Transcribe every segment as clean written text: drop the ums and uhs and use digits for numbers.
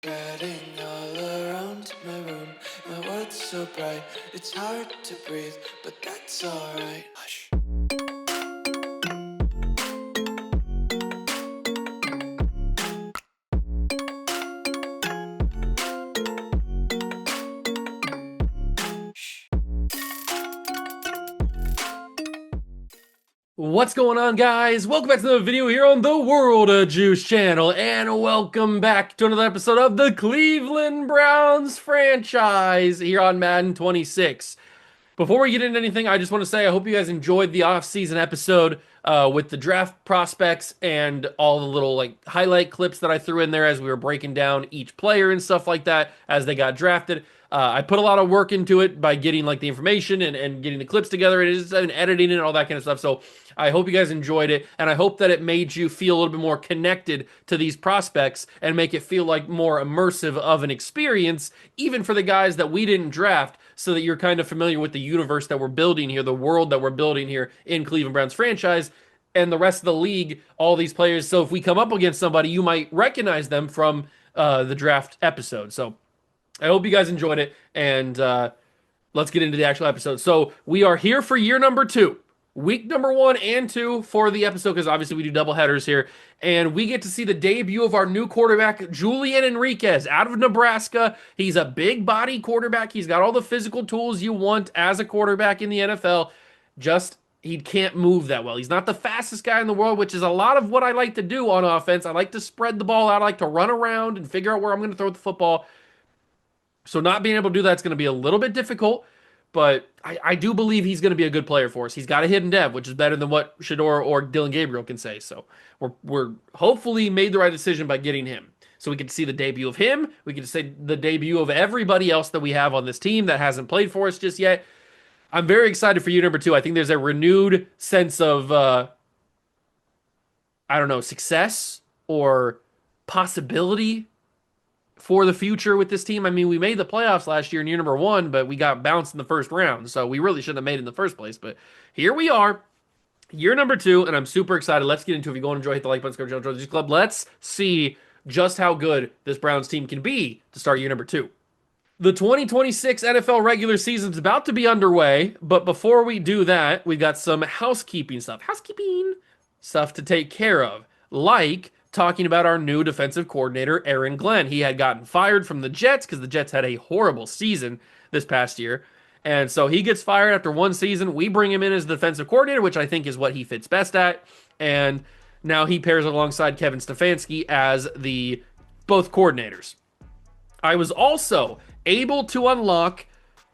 Spreading all around my room, my world's so bright, it's hard to breathe, but that's alright. Hush. What's going on, guys? Welcome back to another video here on the World of Juice channel, and welcome back to another episode of the Cleveland Browns franchise here on Madden 26. Before we get into anything, I just want to say I hope you guys enjoyed the off-season episode with the draft prospects and all the little highlight clips that I threw in there as we were breaking down each player and stuff like that as they got drafted. I put a lot of work into it by getting the information and getting the clips together and editing it and all that kind of stuff. So I hope you guys enjoyed it, and I hope that it made you feel a little bit more connected to these prospects and make it feel like more immersive of an experience, even for the guys that we didn't draft, so that you're kind of familiar with the universe that we're building here, the world that we're building here in Cleveland Browns franchise, and the rest of the league, all these players. So if we come up against somebody, you might recognize them from the draft episode. So I hope you guys enjoyed it, and let's get into the actual episode. So we are here for year number 2. Week number 1 and 2 for the episode, because obviously we do double headers here. And we get to see the debut of our new quarterback, Julian Enriquez, out of Nebraska. He's a big body quarterback. He's got all the physical tools you want as a quarterback in the NFL. Just, he can't move that well. He's not the fastest guy in the world, which is a lot of what I like to do on offense. I like to spread the ball out. I like to run around and figure out where I'm going to throw the football. So not being able to do that's going to be a little bit difficult. But I do believe he's going to be a good player for us. He's got a hidden dev, which is better than what Shador or Dylan Gabriel can say. So we're hopefully made the right decision by getting him. So we can see the debut of him. We can see the debut of everybody else that we have on this team that hasn't played for us just yet. I'm very excited for year number 2. I think there's a renewed sense of, success or possibility for the future with this team. I mean, we made the playoffs last year in year number 1, but we got bounced in the first round, so we really shouldn't have made it in the first place. But here we are, year number 2, and I'm super excited. Let's get into it. If you go and enjoy, hit the like button, subscribe to the club. Let's see just how good this Browns team can be to start year number 2. The 2026 NFL regular season is about to be underway, but before we do that, we've got some housekeeping stuff to take care of, like talking about our new defensive coordinator, Aaron Glenn. He had gotten fired from the Jets because the Jets had a horrible season this past year. And so he gets fired after one season. We bring him in as the defensive coordinator, which I think is what he fits best at. And now he pairs alongside Kevin Stefanski as the both coordinators. I was also able to unlock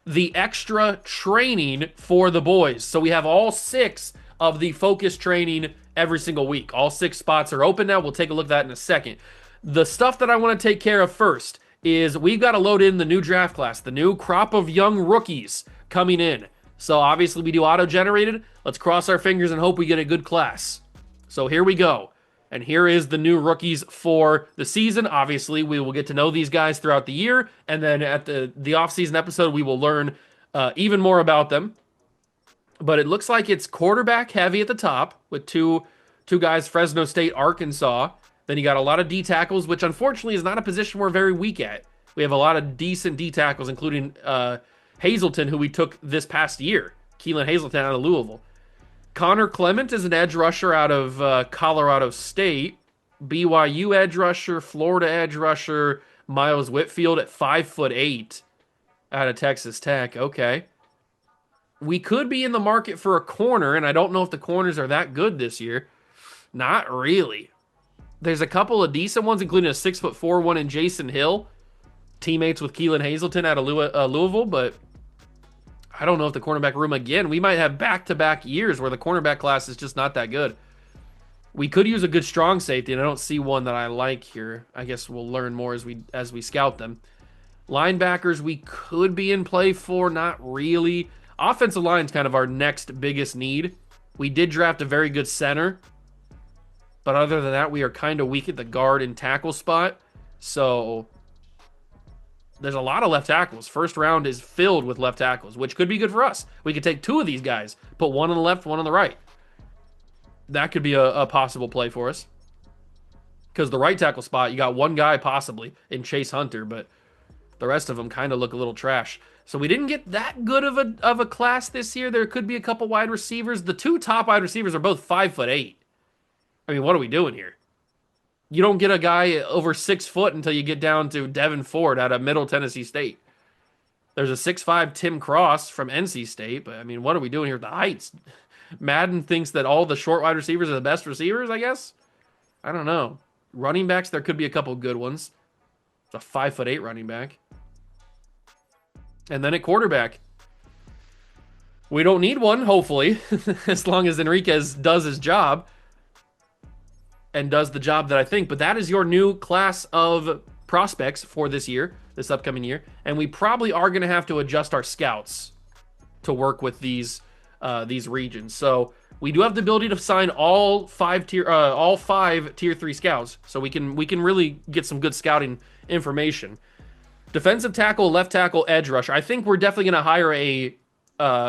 the extra training for the boys. So we have all 6 of the focus training every single week. All 6 spots are open now. We'll take a look at that in a second. The stuff that I want to take care of first is we've got to load in the new draft class, the new crop of young rookies coming in. So obviously we do auto-generated. Let's cross our fingers and hope we get a good class. So here we go. And here is the new rookies for the season. Obviously, we will get to know these guys throughout the year. And then at the off-season episode, we will learn even more about them. But it looks like it's quarterback heavy at the top with two guys, Fresno State, Arkansas. Then you got a lot of D tackles, which unfortunately is not a position we're very weak at. We have a lot of decent D tackles, including Hazleton, who we took this past year. Keelan Hazleton out of Louisville. Connor Clement is an edge rusher out of Colorado State. BYU edge rusher, Florida edge rusher, Miles Whitfield at 5'8" out of Texas Tech. Okay. We could be in the market for a corner, and I don't know if the corners are that good this year. Not really. There's a couple of decent ones, including a 6'4" one in Jason Hill, teammates with Keelan Hazleton out of Louisville, but I don't know if the cornerback room, again, we might have back-to-back years where the cornerback class is just not that good. We could use a good strong safety, and I don't see one that I like here. I guess we'll learn more as we scout them. Linebackers we could be in play for, not really. Offensive line is kind of our next biggest need. We did draft a very good center, but other than that, we are kind of weak at the guard and tackle spot. So there's a lot of left tackles. First round is filled with left tackles, which could be good for us. We could take 2 of these guys, put one on the left, one on the right. That could be a possible play for us. Because the right tackle spot, you got one guy possibly in Chase Hunter, but the rest of them kind of look a little trash. So we didn't get that good of a class this year. There could be a couple wide receivers. The two top wide receivers are both 5'8". I mean, what are we doing here? You don't get a guy over 6 foot until you get down to Devin Ford out of Middle Tennessee State. There's a 6'5" Tim Cross from NC State, but I mean, what are we doing here with the heights? Madden thinks that all the short wide receivers are the best receivers, I guess? I don't know. Running backs, there could be a couple good ones. It's a 5'8" running back. And then at quarterback, we don't need one, hopefully, as long as Enriquez does his job and does the job that I think. But that is your new class of prospects for this year, this upcoming year. And we probably are going to have to adjust our scouts to work with these regions. So we do have the ability to sign all five tier 3 scouts, so we can really get some good scouting information. Defensive tackle, left tackle, edge rusher. I think we're definitely going to hire a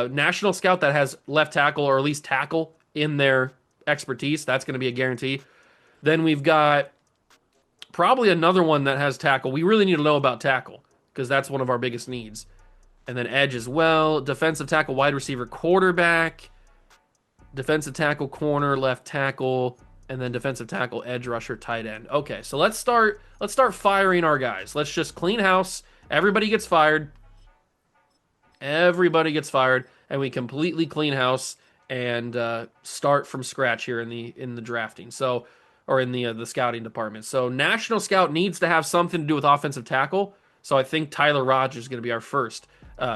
national scout that has left tackle or at least tackle in their expertise. That's going to be a guarantee. Then we've got probably another one that has tackle. We really need to know about tackle because that's one of our biggest needs. And then edge as well. Defensive tackle, wide receiver, quarterback. Defensive tackle, corner, left tackle, and then defensive tackle, edge rusher, tight end. Okay, so let's start firing our guys. Let's just clean house. Everybody gets fired. Everybody gets fired, and we completely clean house and start from scratch here in the drafting. So, or in the scouting department. So, national scout needs to have something to do with offensive tackle. So, I think Tyler Rogers is going to be our first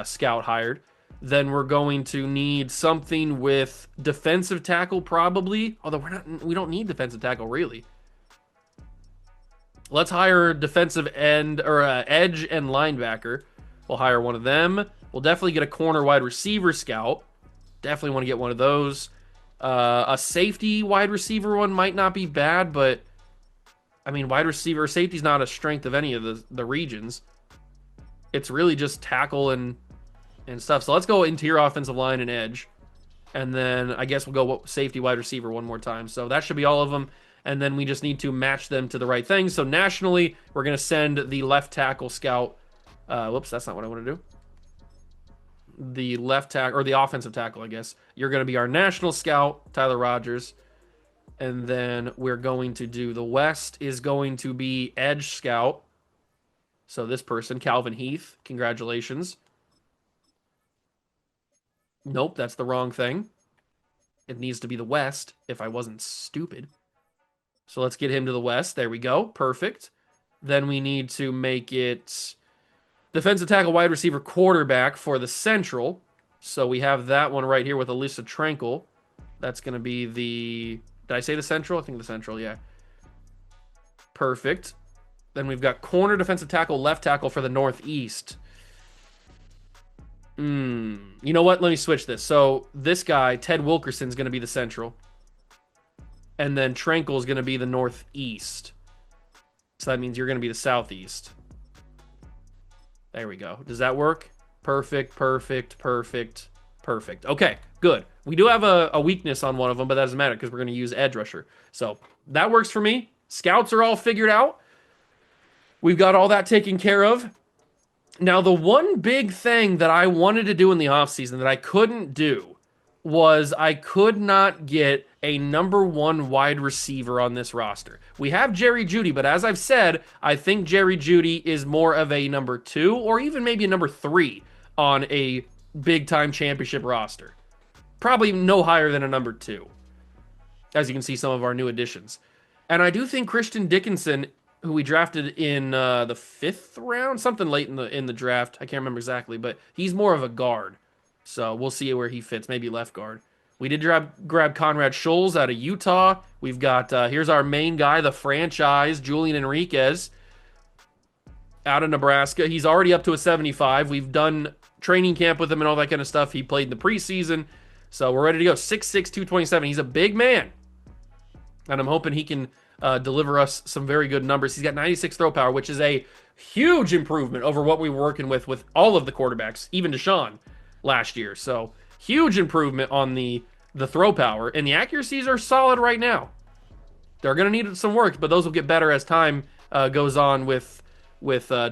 scout hired. Then we're going to need something with defensive tackle, probably. Although we don't need defensive tackle really. Let's hire defensive end or edge and linebacker. We'll hire one of them. We'll definitely get a corner wide receiver scout. Definitely want to get one of those. A safety wide receiver one might not be bad, but I mean, wide receiver safety is not a strength of any of the regions. It's really just tackle and stuff. So let's go interior offensive line and edge. And then I guess we'll go safety wide receiver one more time. So that should be all of them. And then we just need to match them to the right thing. So nationally, we're going to send the left tackle scout. Whoops, that's not what I want to do. The left tackle, or the offensive tackle, I guess. You're going to be our national scout, Tyler Rogers. And then we're going to do the West is going to be edge scout. So this person, Calvin Heath, congratulations. Nope, that's the wrong thing. It needs to be the West, if I wasn't stupid. So let's get him to the West. There we go. Perfect. Then we need to make it defensive tackle, wide receiver, quarterback for the Central. So we have that one right here with Alyssa Tranquil. That's going to be the... Did I say the Central? I think the Central, yeah. Perfect. Then we've got corner, defensive tackle, left tackle for the Northeast. You know what? Let me switch this. So this guy, Ted Wilkerson, is going to be the Central. And then Tranquil is going to be the Northeast. So that means you're going to be the Southeast. There we go. Does that work? Perfect, perfect, perfect, perfect. Okay, good. We do have a weakness on one of them, but that doesn't matter because we're going to use edge rusher. So that works for me. Scouts are all figured out. We've got all that taken care of. Now, the one big thing that I wanted to do in the offseason that I couldn't do was I could not get a number one wide receiver on this roster. We have Jerry Jeudy, but as I've said, I think Jerry Jeudy is more of a number 2 or even maybe a number 3 on a big-time championship roster. Probably no higher than a number 2, as you can see some of our new additions. And I do think Christian Dickinson, who we drafted in the 5th round, something late in the draft. I can't remember exactly, but he's more of a guard. So we'll see where he fits, maybe left guard. We did grab Conrad Scholes out of Utah. We've got, here's our main guy, the franchise, Julian Enriquez out of Nebraska. He's already up to a 75. We've done training camp with him and all that kind of stuff. He played in the preseason. So we're ready to go. 6'6", 227. He's a big man. And I'm hoping he can deliver us some very good numbers. He's got 96 throw power, which is a huge improvement over what we were working with all of the quarterbacks, even Deshaun last year. So huge improvement on the throw power, and the accuracies are solid right now. They're going to need some work, but those will get better as time goes on with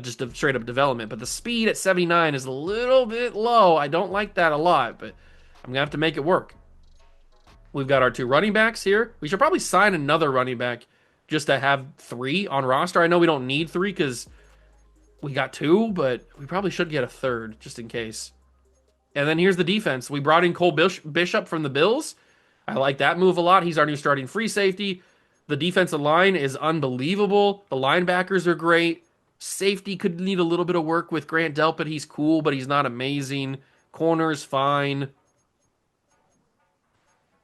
just a straight up development. But the speed at 79 is a little bit low. I don't like that a lot, but I'm going to have to make it work. We've got our two running backs here. We should probably sign another running back just to have three on roster. I know we don't need three because we got two, but we probably should get a third just in case. And then here's the defense. We brought in Cole Bishop from the Bills. I like that move a lot. He's our new starting free safety. The defensive line is unbelievable. The linebackers are great. Safety could need a little bit of work with Grant Delpit. He's cool, but he's not amazing. Corner's fine.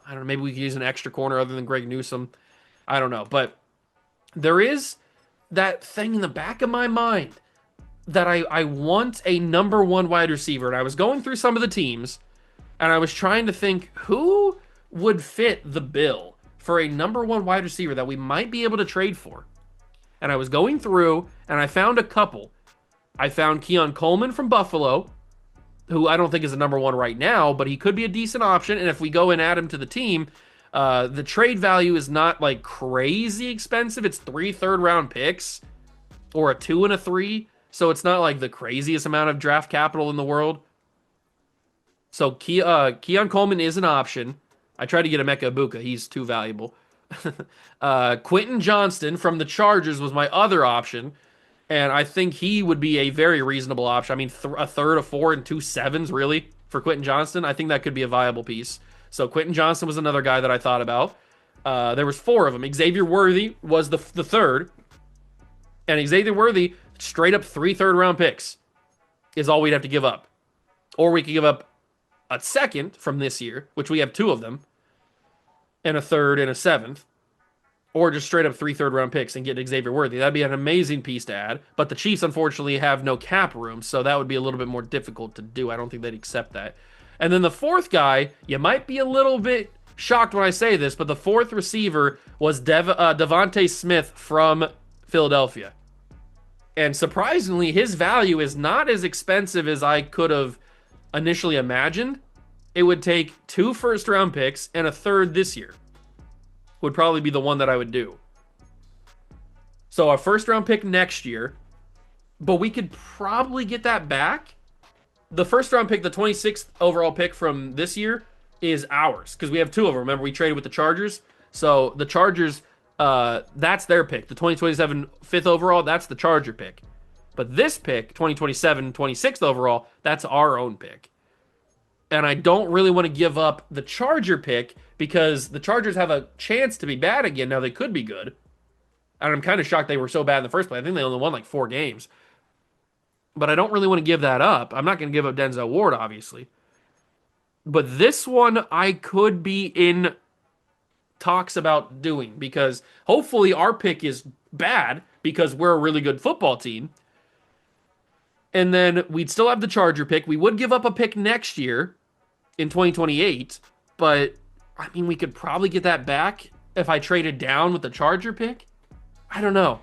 I don't know. Maybe we could use an extra corner other than Greg Newsome. I don't know. But there is that thing in the back of my mind that I want a number one wide receiver. And I was going through some of the teams, and I was trying to think who would fit the bill for a number one wide receiver that we might be able to trade for. And I was going through, and I found a couple. I found Keon Coleman from Buffalo, who I don't think is a number one right now, but he could be a decent option. And if we go and add him to the team, the trade value is not like crazy expensive. It's 3 third-round picks or a 2 and a 3. So it's not like the craziest amount of draft capital in the world. So Keon Coleman is an option. I tried to get Emeka Ibuka. He's too valuable. Quentin Johnston from the Chargers was my other option. And I think he would be a very reasonable option. I mean, a third, a 4, and 2 sevens, really, for Quentin Johnston. I think that could be a viable piece. So Quentin Johnston was another guy that I thought about. There was 4 of them. Xavier Worthy was the third. And Xavier Worthy, straight up 3 third-round picks is all we'd have to give up. Or we could give up a second from this year, which we have 2 of them, and a third and a 7th. Or just straight up 3 third-round picks and get Xavier Worthy. That'd be an amazing piece to add. But the Chiefs, unfortunately, have no cap room, so that would be a little bit more difficult to do. I don't think they'd accept that. And then the 4th guy, you might be a little bit shocked when I say this, but the 4th receiver was Devontae Smith from Philadelphia. And surprisingly, his value is not as expensive as I could have initially imagined. It would take 2 first-round picks and a third this year. Would probably be the one that I would do. So a first-round pick next year, but we could probably get that back. The first-round pick, the 26th overall pick from this year, is ours because we have 2 of them. Remember, we traded with the Chargers. So the Chargers, that's their pick. The 2027 5th overall, that's the Charger pick. But this pick, 2027 26th overall, that's our own pick. And I don't really want to give up the Charger pick because the Chargers have a chance to be bad again. Now, they could be good. And I'm kind of shocked they were so bad in the first place. I think they only won like 4 games. But I don't really want to give that up. I'm not going to give up Denzel Ward, obviously. But this one, I could be in talks about doing because hopefully our pick is bad because we're a really good football team. And then we'd still have the Charger pick. We would give up a pick next year in 2028. But, I mean, we could probably get that back if I traded down with the Charger pick. I don't know.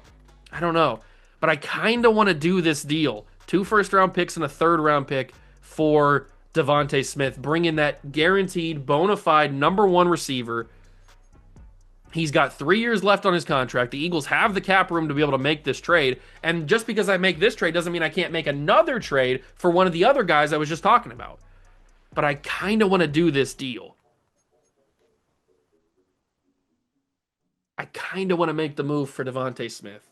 But I kind of want to do this deal. 2 first-round picks and a third-round pick for Devontae Smith. Bring in that guaranteed, bona fide number 1 receiver. He's got 3 years left on his contract. The Eagles have the cap room to be able to make this trade. And just because I make this trade doesn't mean I can't make another trade for one of the other guys I was just talking about. But I kind of want to do this deal. I kind of want to make the move for Devontae Smith.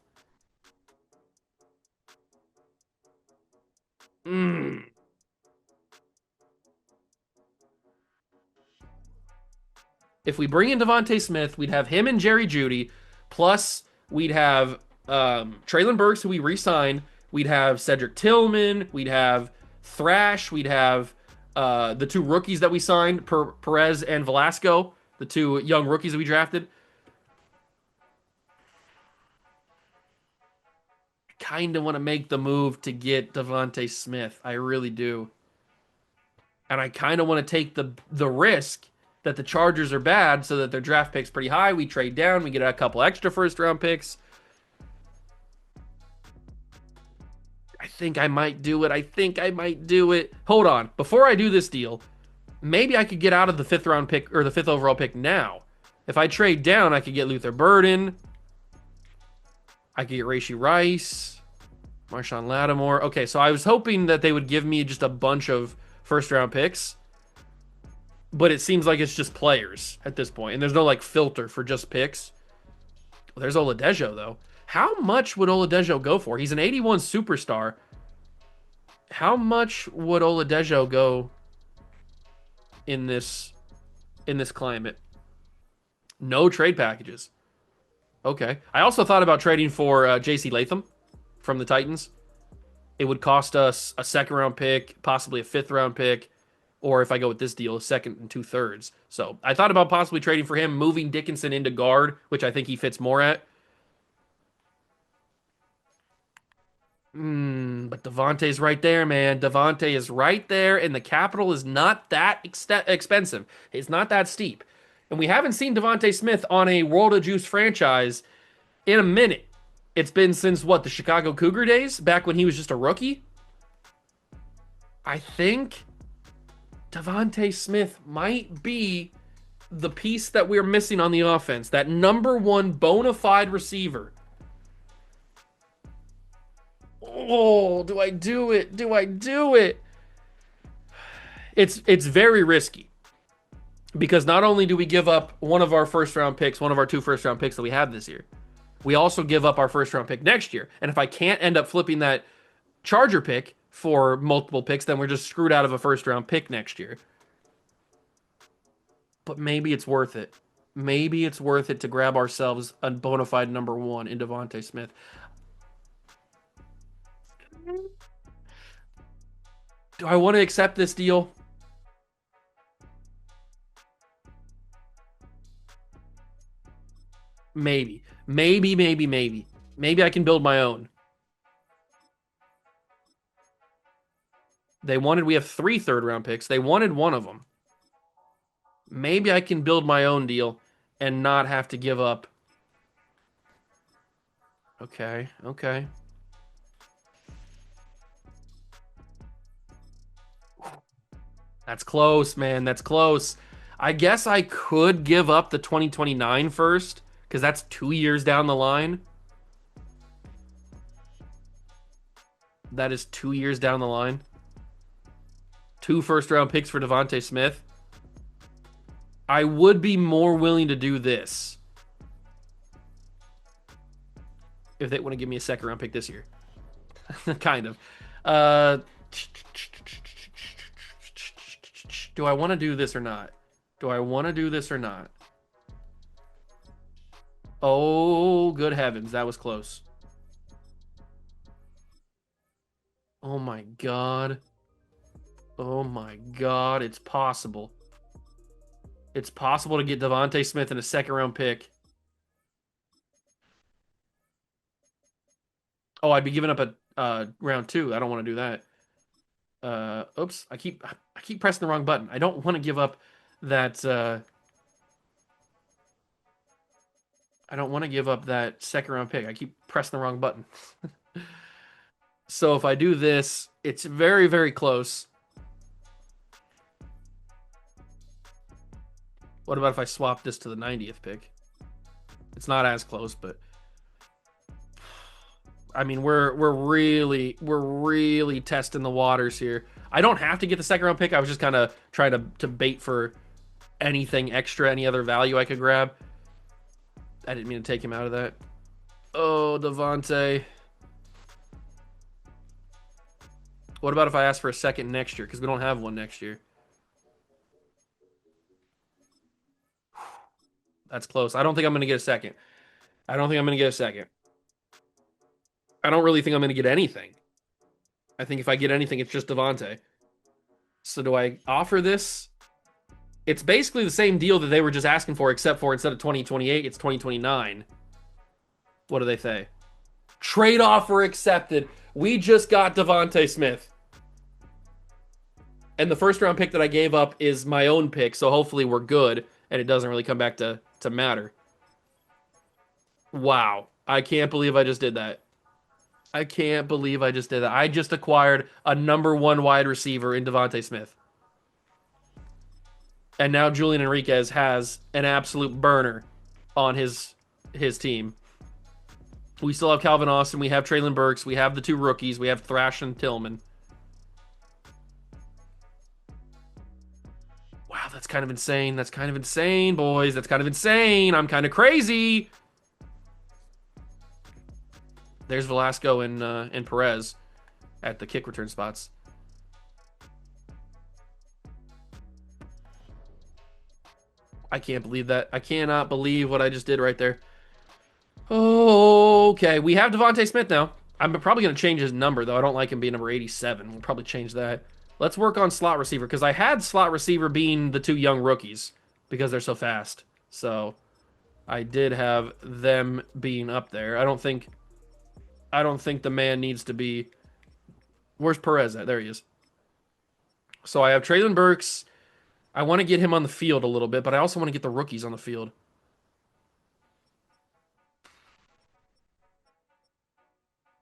If we bring in Devontae Smith, we'd have him and Jerry Jeudy, plus we'd have Treylon Burks, who we re-signed. We'd have Cedric Tillman. We'd have Thrash. We'd have the 2 rookies that we signed, Perez and Velasco, the 2 young rookies that we drafted. I kind of want to make the move to get Devontae Smith. I really do. And I kind of want to take the risk that the Chargers are bad so that their draft pick's pretty high. We trade down. We get a couple extra first-round picks. I think I might do it. Hold on. Before I do this deal, maybe I could get out of the 5th round pick or the 5th overall pick now. If I trade down, I could get Luther Burden. I could get Rashee Rice, Marshawn Lattimore. Okay, so I was hoping that they would give me just a bunch of first round picks, but it seems like it's just players at this point, and there's no like filter for just picks. There's Oladejo though. How much would Oladejo go for? He's an 81 superstar. How much would Oladejo go in this climate? No trade packages. Okay. I also thought about trading for J.C. Latham from the Titans. It would cost us a second round pick, possibly a fifth round pick, or if I go with this deal, a second and two thirds. So I thought about possibly trading for him, moving Dickinson into guard, which I think he fits more at. But Devontae's right there, man. Devontae is right there, and the capital is not that expensive. It's not that steep. And we haven't seen Devontae Smith on a World of Juice franchise in a minute. It's been since what, the Chicago Cougar days, back when he was just a rookie? I think Devontae Smith might be the piece that we're missing on the offense. That number one bona fide receiver. Oh, do I do it? Do I do it? It's very risky because not only do we give up one of our first round picks, one of our two first round picks that we have this year, we also give up our first round pick next year. And if I can't end up flipping that Charger pick for multiple picks, then we're just screwed out of a first round pick next year. But maybe it's worth it. Maybe it's worth it to grab ourselves a bona fide number one in Devontae Smith. Do I want to accept this deal? Maybe. Maybe. Maybe I can build my own. We have three third round picks. They wanted one of them. Maybe I can build my own deal and not have to give up. Okay. That's close, man. That's close. I guess I could give up the 2029 first because that's 2 years down the line. That is 2 years down the line. Two first round picks for Devontae Smith. I would be more willing to do this if they want to give me a second round pick this year. Kind of. Uh, do I want to do this or not? Do I want to do this or not? Oh, good heavens. That was close. Oh my God. Oh my God. It's possible. It's possible to get Devontae Smith in a second round pick. Oh, I'd be giving up a round two. I don't want to do that. Oops. I keep pressing the wrong button. I don't want to give up that I don't want to give up that second round pick. I keep pressing the wrong button. So if I do this, it's very, very close. What about if I swap this to the 90th pick? It's not as close, but I mean we're really testing the waters here. I don't have to get the second round pick. I was just kind of trying to bait for anything extra, any other value I could grab. I didn't mean to take him out of that. Oh, Devontae. What about if I ask for a second next year? Because we don't have one next year. That's close. I don't think I'm going to get a second. I don't think I'm going to get a second. I don't really think I'm going to get anything. I think if I get anything, it's just Devontae. So do I offer this? It's basically the same deal that they were just asking for, except for instead of 2028, it's 2029. What do they say? Trade offer accepted. We just got Devontae Smith. And the first round pick that I gave up is my own pick, so hopefully we're good and it doesn't really come back to matter. Wow. I can't believe I just did that. I can't believe I just did that. I just acquired a number one wide receiver in Devontae Smith. And now Julian Enriquez has an absolute burner on his team. We still have Calvin Austin. We have Traylon Burks. We have the two rookies. We have Thrash and Tillman. Wow, that's kind of insane. That's kind of insane, boys. That's kind of insane. I'm kind of crazy. There's Velasco and Perez at the kick return spots. I can't believe that. I cannot believe what I just did right there. Okay, we have Devontae Smith now. I'm probably going to change his number, though. I don't like him being number 87. We'll probably change that. Let's work on slot receiver, because I had slot receiver being the two young rookies, because they're so fast. So I did have them being up there. I don't think the man needs to be... Where's Perez at? There he is. So I have Traylon Burks. I want to get him on the field a little bit, but I also want to get the rookies on the field.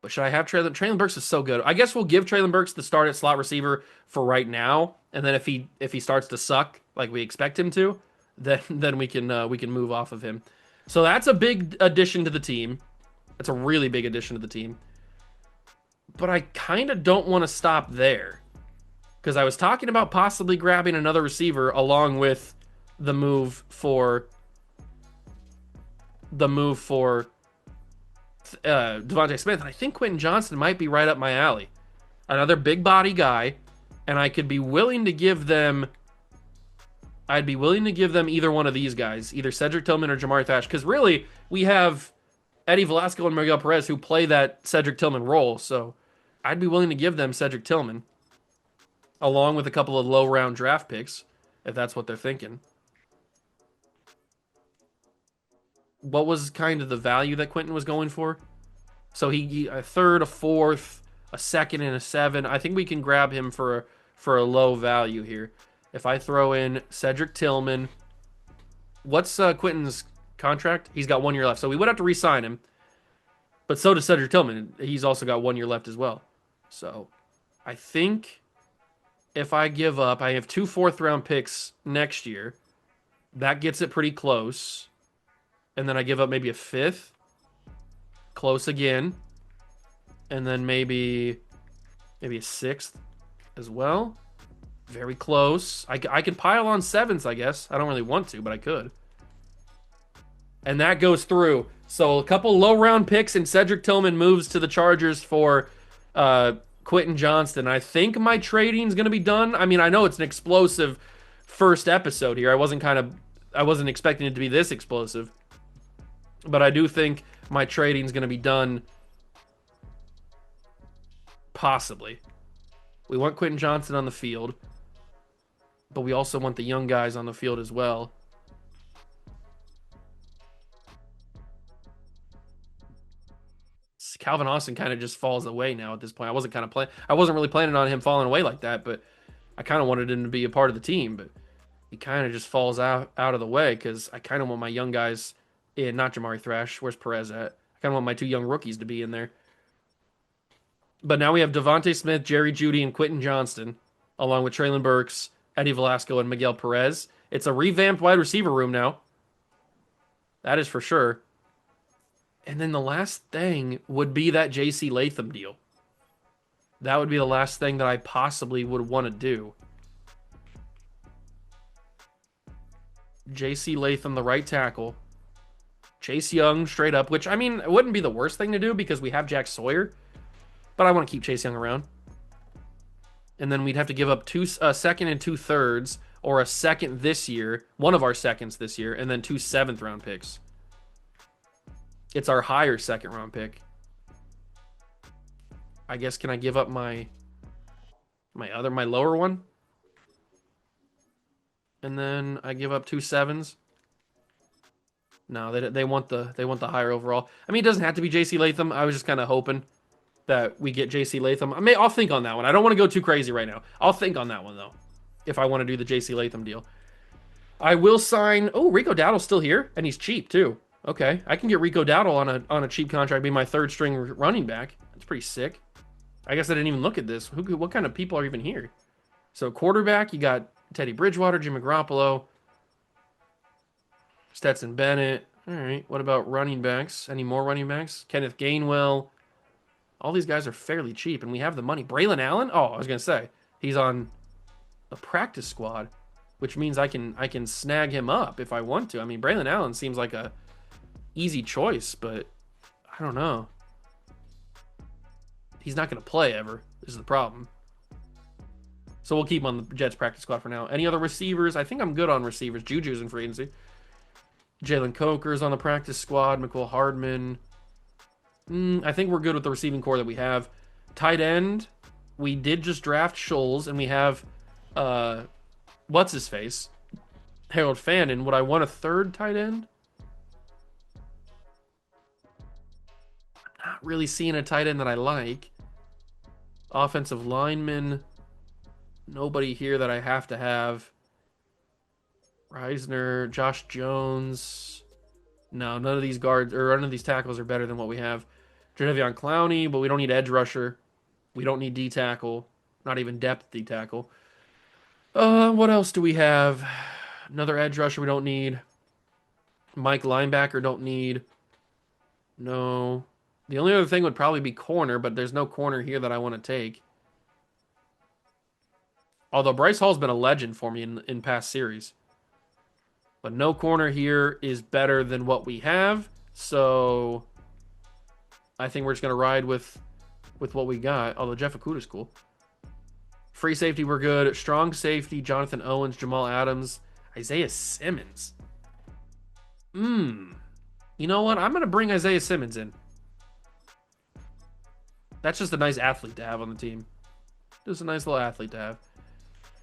But should I have Traylon? Traylon Burks is so good. I guess we'll give Traylon Burks the start at slot receiver for right now, and then if he starts to suck like we expect him to, then we can move off of him. So that's a big addition to the team. That's a really big addition to the team. But I kind of don't want to stop there, because I was talking about possibly grabbing another receiver along with the move for Devontae Smith, and I think Quentin Johnston might be right up my alley. Another big body guy, and I could be willing to give them. I'd be willing to give them either one of these guys, either Cedric Tillman or Jamari Thrash, because really we have Eddie Velasco and Miguel Perez who play that Cedric Tillman role, so I'd be willing to give them Cedric Tillman, along with a couple of low round draft picks, if that's what they're thinking. What was kind of the value that Quentin was going for? So he a third, a fourth, a second, and a seven. I think we can grab him for a low value here. If I throw in Cedric Tillman, what's Quentin's contract? He's got 1 year left, so we would have to re-sign him. But so does Cedric Tillman. He's also got 1 year left as well. So I think if I give up, I have 2 fourth-round picks next year. That gets it pretty close. And then I give up maybe a fifth. Close again. And then maybe a sixth as well. Very close. I could pile on sevens, I guess. I don't really want to, but I could. And that goes through. So a couple low round picks, and Cedric Tillman moves to the Chargers for Quentin Johnston. I think my trading is going to be done. I mean, I know it's an explosive first episode here. I wasn't expecting it to be this explosive. But I do think my trading is going to be done. Possibly. We want Quentin Johnston on the field, but we also want the young guys on the field as well. Calvin Austin kind of just falls away now at this point. I wasn't really planning on him falling away like that, but I kind of wanted him to be a part of the team, but he kind of just falls out of the way because I kind of want my young guys in, not Jamari Thrash. Where's Perez at? I kind of want my 2 young rookies to be in there. But now we have Devontae Smith, Jerry Jeudy, and Quentin Johnston, along with Traylon Burks, Eddie Velasco, and Miguel Perez. It's a revamped wide receiver room now. That is for sure. And then the last thing would be that J.C. Latham deal. That would be the last thing that I possibly would want to do. J.C. Latham, the right tackle. Chase Young, straight up, which, I mean, it wouldn't be the worst thing to do because we have Jack Sawyer. But I want to keep Chase Young around. And then we'd have to give up a second and 2 thirds, or a second this year, one of our seconds this year, and then 2 7th-round picks. It's our higher 2nd-round pick. I guess, can I give up my lower one? And then I give up 2 7s. No, they want the higher overall. I mean, it doesn't have to be J.C. Latham. I was just kind of hoping that we get J.C. Latham. I'll think on that one. I don't want to go too crazy right now. I'll think on that one, though, if I want to do the J.C. Latham deal. I will sign... Oh, Rico Dowdle's still here, and he's cheap, too. Okay, I can get Rico Dowdle on a cheap contract, be my 3rd-string running back. That's pretty sick. I guess I didn't even look at this. What kind of people are even here? So quarterback, you got Teddy Bridgewater, Jimmy Garoppolo, Stetson Bennett. All right. What about running backs? Any more running backs? Kenneth Gainwell. All these guys are fairly cheap, and we have the money. Braylon Allen? Oh, I was gonna say he's on a practice squad, which means I can snag him up if I want to. I mean, Braylon Allen seems like a easy choice, but I don't know. He's not gonna play ever. This is the problem. So we'll keep him on the Jets practice squad for now. Any other receivers? I think I'm good on receivers. Juju's in free agency. Jalen Coker's on the practice squad. McCole Hardman. I think we're good with the receiving core that we have. Tight end, we did just draft Scholes, and we have, what's his face? Harold Fannin. Would I want a third tight end? I'm not really seeing a tight end that I like. Offensive lineman. Nobody here that I have to have. Reisner, Josh Jones. No, none of these guards or none of these tackles are better than what we have. Jadeveon Clowney, but we don't need edge rusher. We don't need D tackle. Not even depth D tackle. What else do we have? Another edge rusher we don't need. Mike linebacker don't need. No. The only other thing would probably be corner, but there's no corner here that I want to take. Although Bryce Hall's been a legend for me in past series. But no corner here is better than what we have. So I think we're just going to ride with what we got. Although Jeff Okudah's cool. Free safety, we're good. Strong safety, Jonathan Owens, Jamal Adams, Isaiah Simmons. You know what? I'm going to bring Isaiah Simmons in. That's just a nice athlete to have on the team. Just a nice little athlete to have.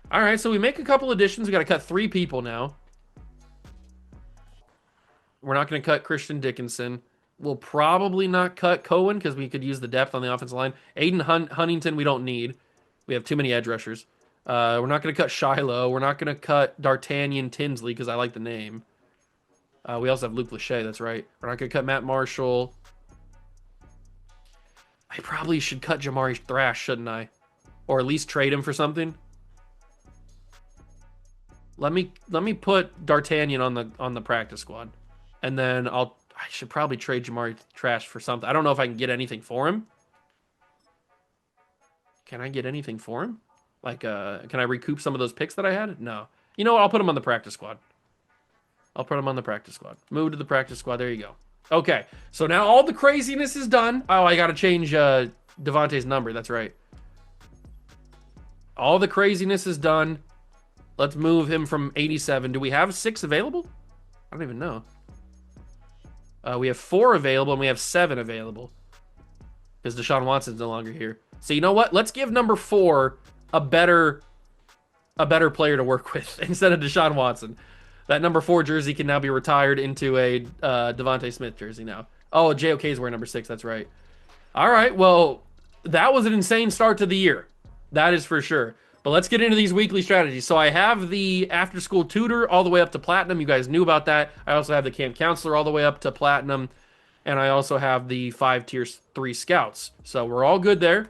All right, so we make a couple additions. We got to cut 3 people now. We're not going to cut Christian Dickinson. We'll probably not cut Cohen because we could use the depth on the offensive line. Aiden Huntington, we don't need. We have too many edge rushers. We're not going to cut Shiloh. We're not going to cut D'Artagnan Tinsley because I like the name. We also have Luke Lachey, that's right. We're not going to cut Matt Marshall. I probably should cut Jamari Thrash, shouldn't I? Or at least trade him for something. Let me put D'Artagnan on the practice squad. And then I should probably trade Jamari Thrash for something. I don't know if I can get anything for him. Can I get anything for him? Like, can I recoup some of those picks that I had? No. You know what? I'll put him on the practice squad. Move to the practice squad. There you go. Okay. So now all the craziness is done. Oh, I got to change Devontae's number. That's right. All the craziness is done. Let's move him from 87. Do we have 6 available? I don't even know. We have 4 available, and we have 7 available. Because Deshaun Watson's no longer here. So you know what? Let's give number 4 a better player to work with instead of Deshaun Watson. That number 4 jersey can now be retired into a Devontae Smith jersey now. Oh, JOK is wearing number 6. That's right. All right. Well, that was an insane start to the year. That is for sure. But let's get into these weekly strategies. So I have the after-school tutor all the way up to platinum. You guys knew about that. I also have the camp counselor all the way up to platinum. And I also have the 5 tier 3 scouts. So we're all good there.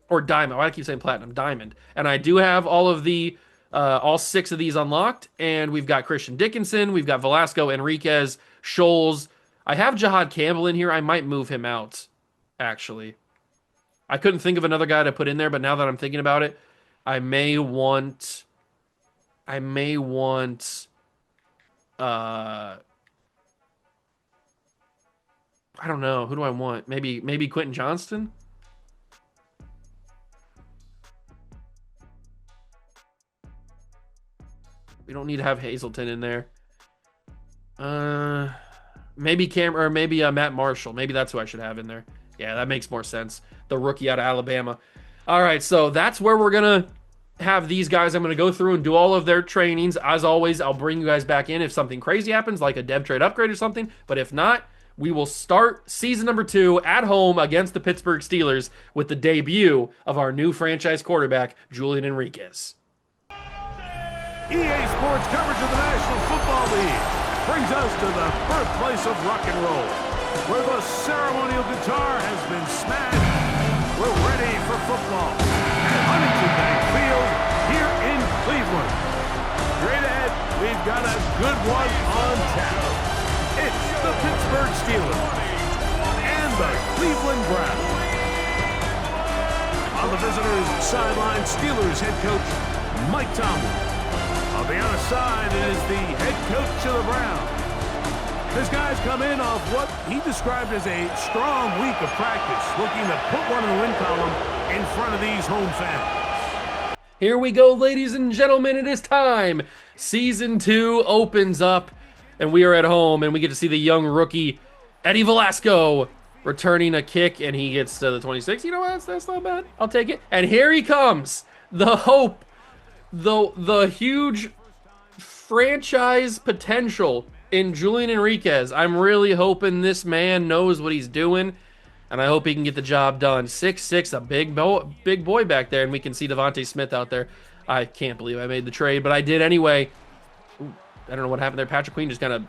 Or diamond. Why do I keep saying platinum? Diamond. And I do have all of the all 6 of these unlocked. And we've got Christian Dickinson. We've got Velasco, Enriquez, Scholes. I have Jahad Campbell in here. I might move him out, actually. I couldn't think of another guy to put in there, but now that I'm thinking about it, I may want I don't know. Who do I want? Maybe Quentin Johnston? We don't need to have Hazleton in there. Maybe Matt Marshall. Maybe that's who I should have in there. Yeah, that makes more sense. The rookie out of Alabama. All right, so that's where we're going to have these guys. I'm going to go through and do all of their trainings. As always, I'll bring you guys back in if something crazy happens, like a dev trade upgrade or something. But if not, we will start season number 2 at home against the Pittsburgh Steelers with the debut of our new franchise quarterback, Julian Enriquez. EA Sports coverage of the National Football League brings us to the birthplace of rock and roll, where the ceremonial guitar has been smashed. We're ready for football at Huntington Bank Field here in Cleveland. Cleveland Browns. On the visitors' sideline, Steelers head coach Mike Tomlin. On the other side is the head coach of the Browns. This guy's come in off what he described as a strong week of practice, looking to put one in the win column in front of these home fans. Here we go, ladies and gentlemen. It is time. Season 2 opens up, and we are at home, and we get to see the young rookie Eddie Velasco returning a kick, and he gets to the 26. You know what? That's not bad. I'll take it. And here he comes. The hope, the huge franchise potential in Julian Enriquez. I'm really hoping this man knows what he's doing, and I hope he can get the job done. 6'6", a big boy back there, and we can see Devontae Smith out there. I can't believe I made the trade, but I did anyway. Ooh, I don't know what happened there. Patrick Queen just kind of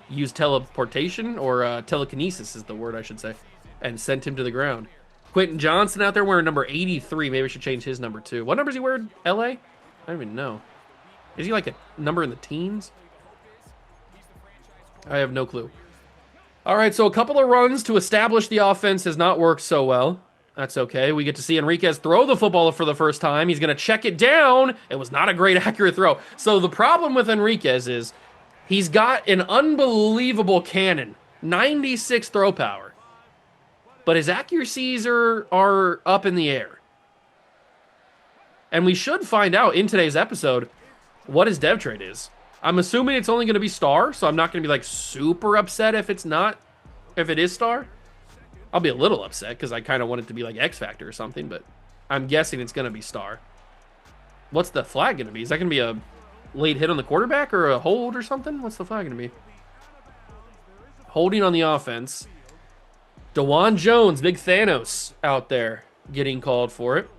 used teleportation, or telekinesis is the word I should say, and sent him to the ground. Quentin Johnson out there wearing number 83. Maybe I should change his number too. What number is he wearing? LA? I don't even know. Is he like a number in the teens? I have no clue. All right, so a couple of runs to establish the offense has not worked so well. That's okay. We get to see Enriquez throw the football for the first time. He's going to check it down. It was not a great accurate throw. So the problem with Enriquez is he's got an unbelievable cannon, 96 throw power, but his accuracies are up in the air. And we should find out in today's episode what his dev trait is. I'm assuming it's only going to be star, so I'm not going to be like super upset if it is star. I'll be a little upset because I kind of want it to be like X Factor or something, but I'm guessing it's going to be star. What's the flag going to be? Is that going to be a late hit on the quarterback or a hold or something? What's the flag going to be? Holding on the offense. DeJuan Jones, big Thanos out there getting called for it.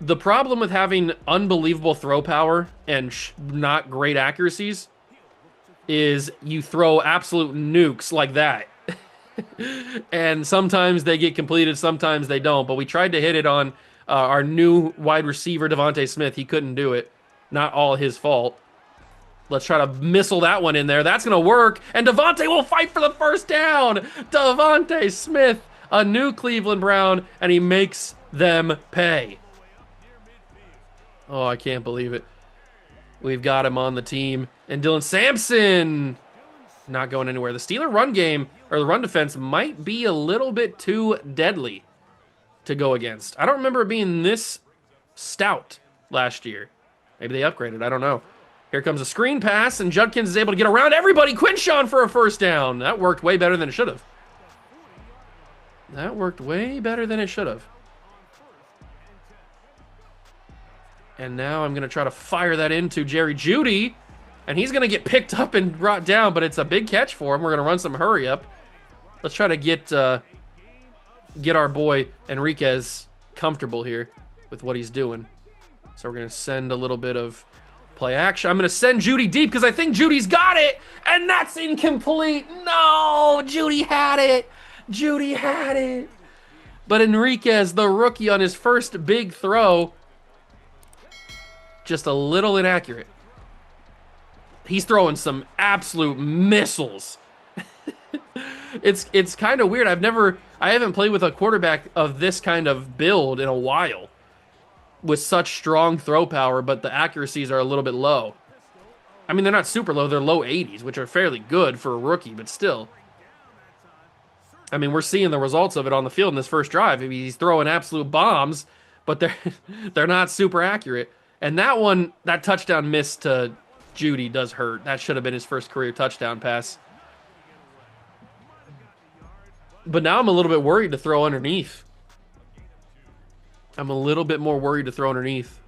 The problem with having unbelievable throw power and not great accuracies is you throw absolute nukes like that. And sometimes they get completed, sometimes they don't. But we tried to hit it on our new wide receiver, Devontae Smith. He couldn't do it. Not all his fault. Let's try to missile that one in there. That's going to work. And Devontae will fight for the first down. Devontae Smith, a new Cleveland Brown, and he makes them pay. Oh, I can't believe it. We've got him on the team. And Dylan Sampson not going anywhere. The Steeler run game, or the run defense, might be a little bit too deadly to go against. I don't remember it being this stout last year. Maybe they upgraded. I don't know. Here comes a screen pass, and Judkins is able to get around everybody. Quinshawn for a first down. That worked way better than it should have. That worked way better than it should have. And now I'm going to try to fire that into Jerry Jeudy. And he's going to get picked up and brought down, but it's a big catch for him. We're going to run some hurry up. Let's try to get our boy Enriquez comfortable here with what he's doing. So we're going to send a little bit of play action. I'm going to send Jeudy deep because I think Judy's got it. And that's incomplete. No, Jeudy had it. Jeudy had it. But Enriquez, the rookie, on his first big throw, just a little inaccurate. He's throwing some absolute missiles. It's kind of weird. I haven't played with a quarterback of this kind of build in a while with such strong throw power, but the accuracies are a little bit low. I mean, they're not super low. They're low 80s, which are fairly good for a rookie, but still. I mean, we're seeing the results of it on the field in this first drive. I mean, he's throwing absolute bombs, but they're not super accurate. And that touchdown miss to Jeudy does hurt. That should have been his first career touchdown pass. But now I'm a little bit worried to throw underneath. I'm a little bit more worried to throw underneath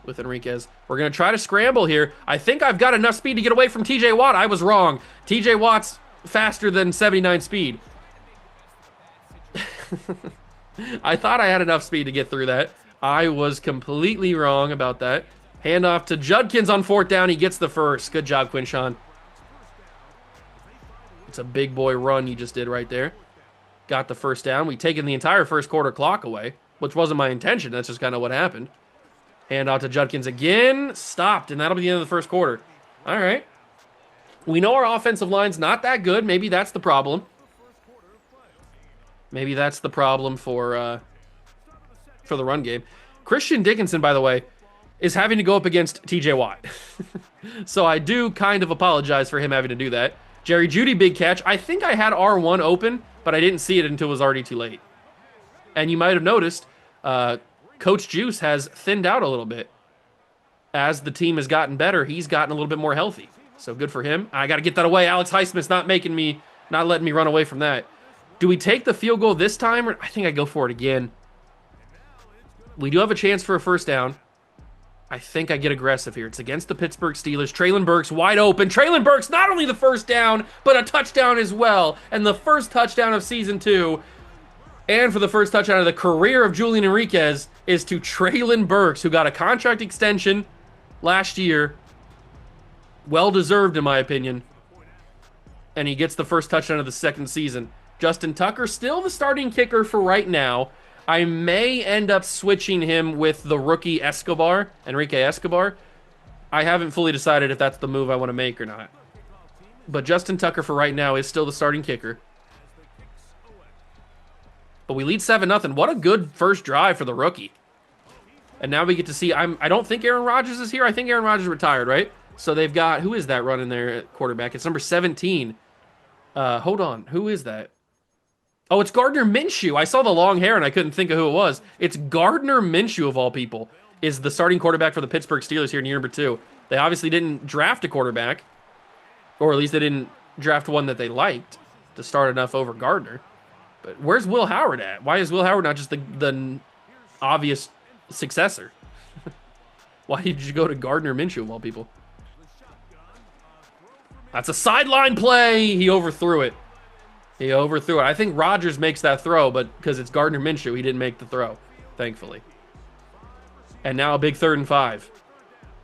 with Enriquez. We're going to try to scramble here. I think I've got enough speed to get away from TJ Watt. I was wrong. TJ Watt's faster than 79 speed. I thought I had enough speed to get through that. I was completely wrong about that. Handoff to Judkins on fourth down. He gets the first. Good job, Quinshawn. It's a big boy run you just did right there. Got the first down. We've taken the entire first quarter clock away, which wasn't my intention. That's just kind of what happened. Handoff to Judkins again. Stopped, and that'll be the end of the first quarter. All right. We know our offensive line's not that good. Maybe that's the problem. Maybe that's the problem for the run game. Christian Dickinson, by the way, is having to go up against TJ Watt. So I do kind of apologize for him having to do that. Jerry Jeudy, big catch. I think I had R1 open, but I didn't see it until it was already too late. And you might have noticed, Coach Juice has thinned out a little bit. As the team has gotten better, he's gotten a little bit more healthy. So good for him. I got to get that away. Alex Highsmith's not letting me run away from that. Do we take the field goal this time? Or I think I go for it again. We do have a chance for a first down. I think I get aggressive here. It's against the Pittsburgh Steelers. Traylon Burks wide open. Traylon Burks, not only the first down, but a touchdown as well. And the first touchdown of season 2, and for the first touchdown of the career of Julian Enriquez, is to Traylon Burks, who got a contract extension last year. Well-deserved, in my opinion. And he gets the first touchdown of the second season. Justin Tucker, still the starting kicker for right now. I may end up switching him with the rookie Enrique Escobar. I haven't fully decided if that's the move I want to make or not. But Justin Tucker for right now is still the starting kicker. But we lead 7-0. What a good first drive for the rookie. And now we get to see, I don't think Aaron Rodgers is here. I think Aaron Rodgers retired, right? So they've got, who is that running there at quarterback? It's number 17. Hold on, who is that? Oh, it's Gardner Minshew. I saw the long hair and I couldn't think of who it was. It's Gardner Minshew, of all people, is the starting quarterback for the Pittsburgh Steelers here in year number 2. They obviously didn't draft a quarterback, or at least they didn't draft one that they liked to start enough over Gardner. But where's Will Howard at? Why is Will Howard not just the obvious successor? Why did you go to Gardner Minshew, of all people? That's a sideline play. He overthrew it. I think Rodgers makes that throw, but because it's Gardner Minshew, he didn't make the throw, thankfully. And now a big 3rd and 5.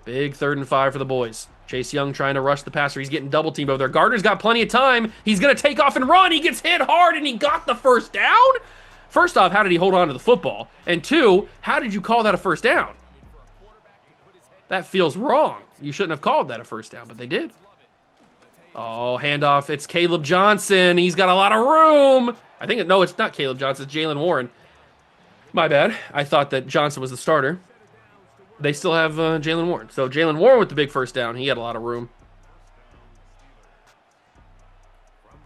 Big 3rd and 5 for the boys. Chase Young trying to rush the passer. He's getting double teamed over there. Gardner's got plenty of time. He's going to take off and run. He gets hit hard, and he got the first down? First off, how did he hold on to the football? And 2, how did you call that a first down? That feels wrong. You shouldn't have called that a first down, but they did. Oh, handoff. It's Caleb Johnson. He's got a lot of room. No, it's not Caleb Johnson. It's Jalen Warren. My bad. I thought that Johnson was the starter. They still have Jalen Warren. So Jalen Warren with the big first down. He had a lot of room.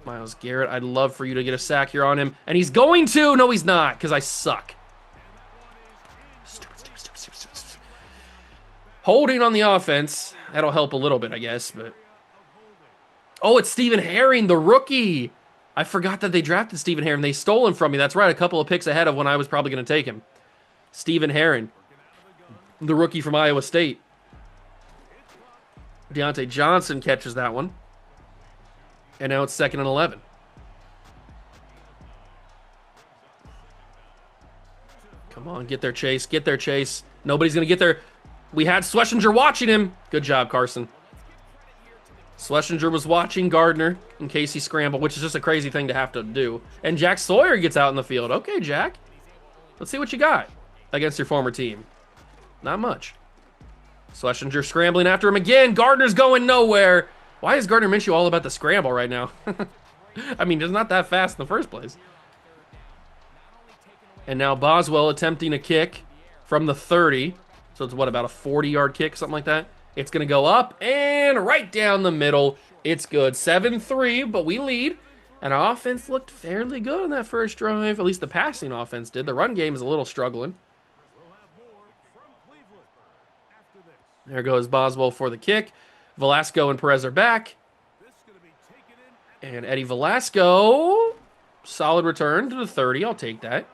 Myles Garrett, I'd love for you to get a sack here on him. And he's going to. No, he's not, because I suck. Stupid. Holding on the offense. That'll help a little bit, I guess, but... Oh, it's Stephen Herring, the rookie. I forgot that they drafted Stephen Herring. They stole him from me. That's right, a couple of picks ahead of when I was probably going to take him. Stephen Herring, the rookie from Iowa State. Deontay Johnson catches that one. And now it's 2nd and 11. Come on, get there, Chase. Get there, Chase. Nobody's going to get there. We had Schlesinger watching him. Good job, Carson. Schlesinger was watching Gardner in case he scrambled, which is just a crazy thing to have to do. And Jack Sawyer gets out in the field. Okay, Jack. Let's see what you got against your former team. Not much. Schlesinger scrambling after him again. Gardner's going nowhere. Why is Gardner Minshew all about the scramble right now? I mean, it's not that fast in the first place. And now Boswell attempting a kick from the 30. So it's what, about a 40-yard kick, something like that? It's going to go up and right down the middle. It's good. 7-3, but we lead. And our offense looked fairly good on that first drive. At least the passing offense did. The run game is a little struggling. There goes Boswell for the kick. Velasco and Perez are back. And Eddie Velasco, solid return to the 30. I'll take that.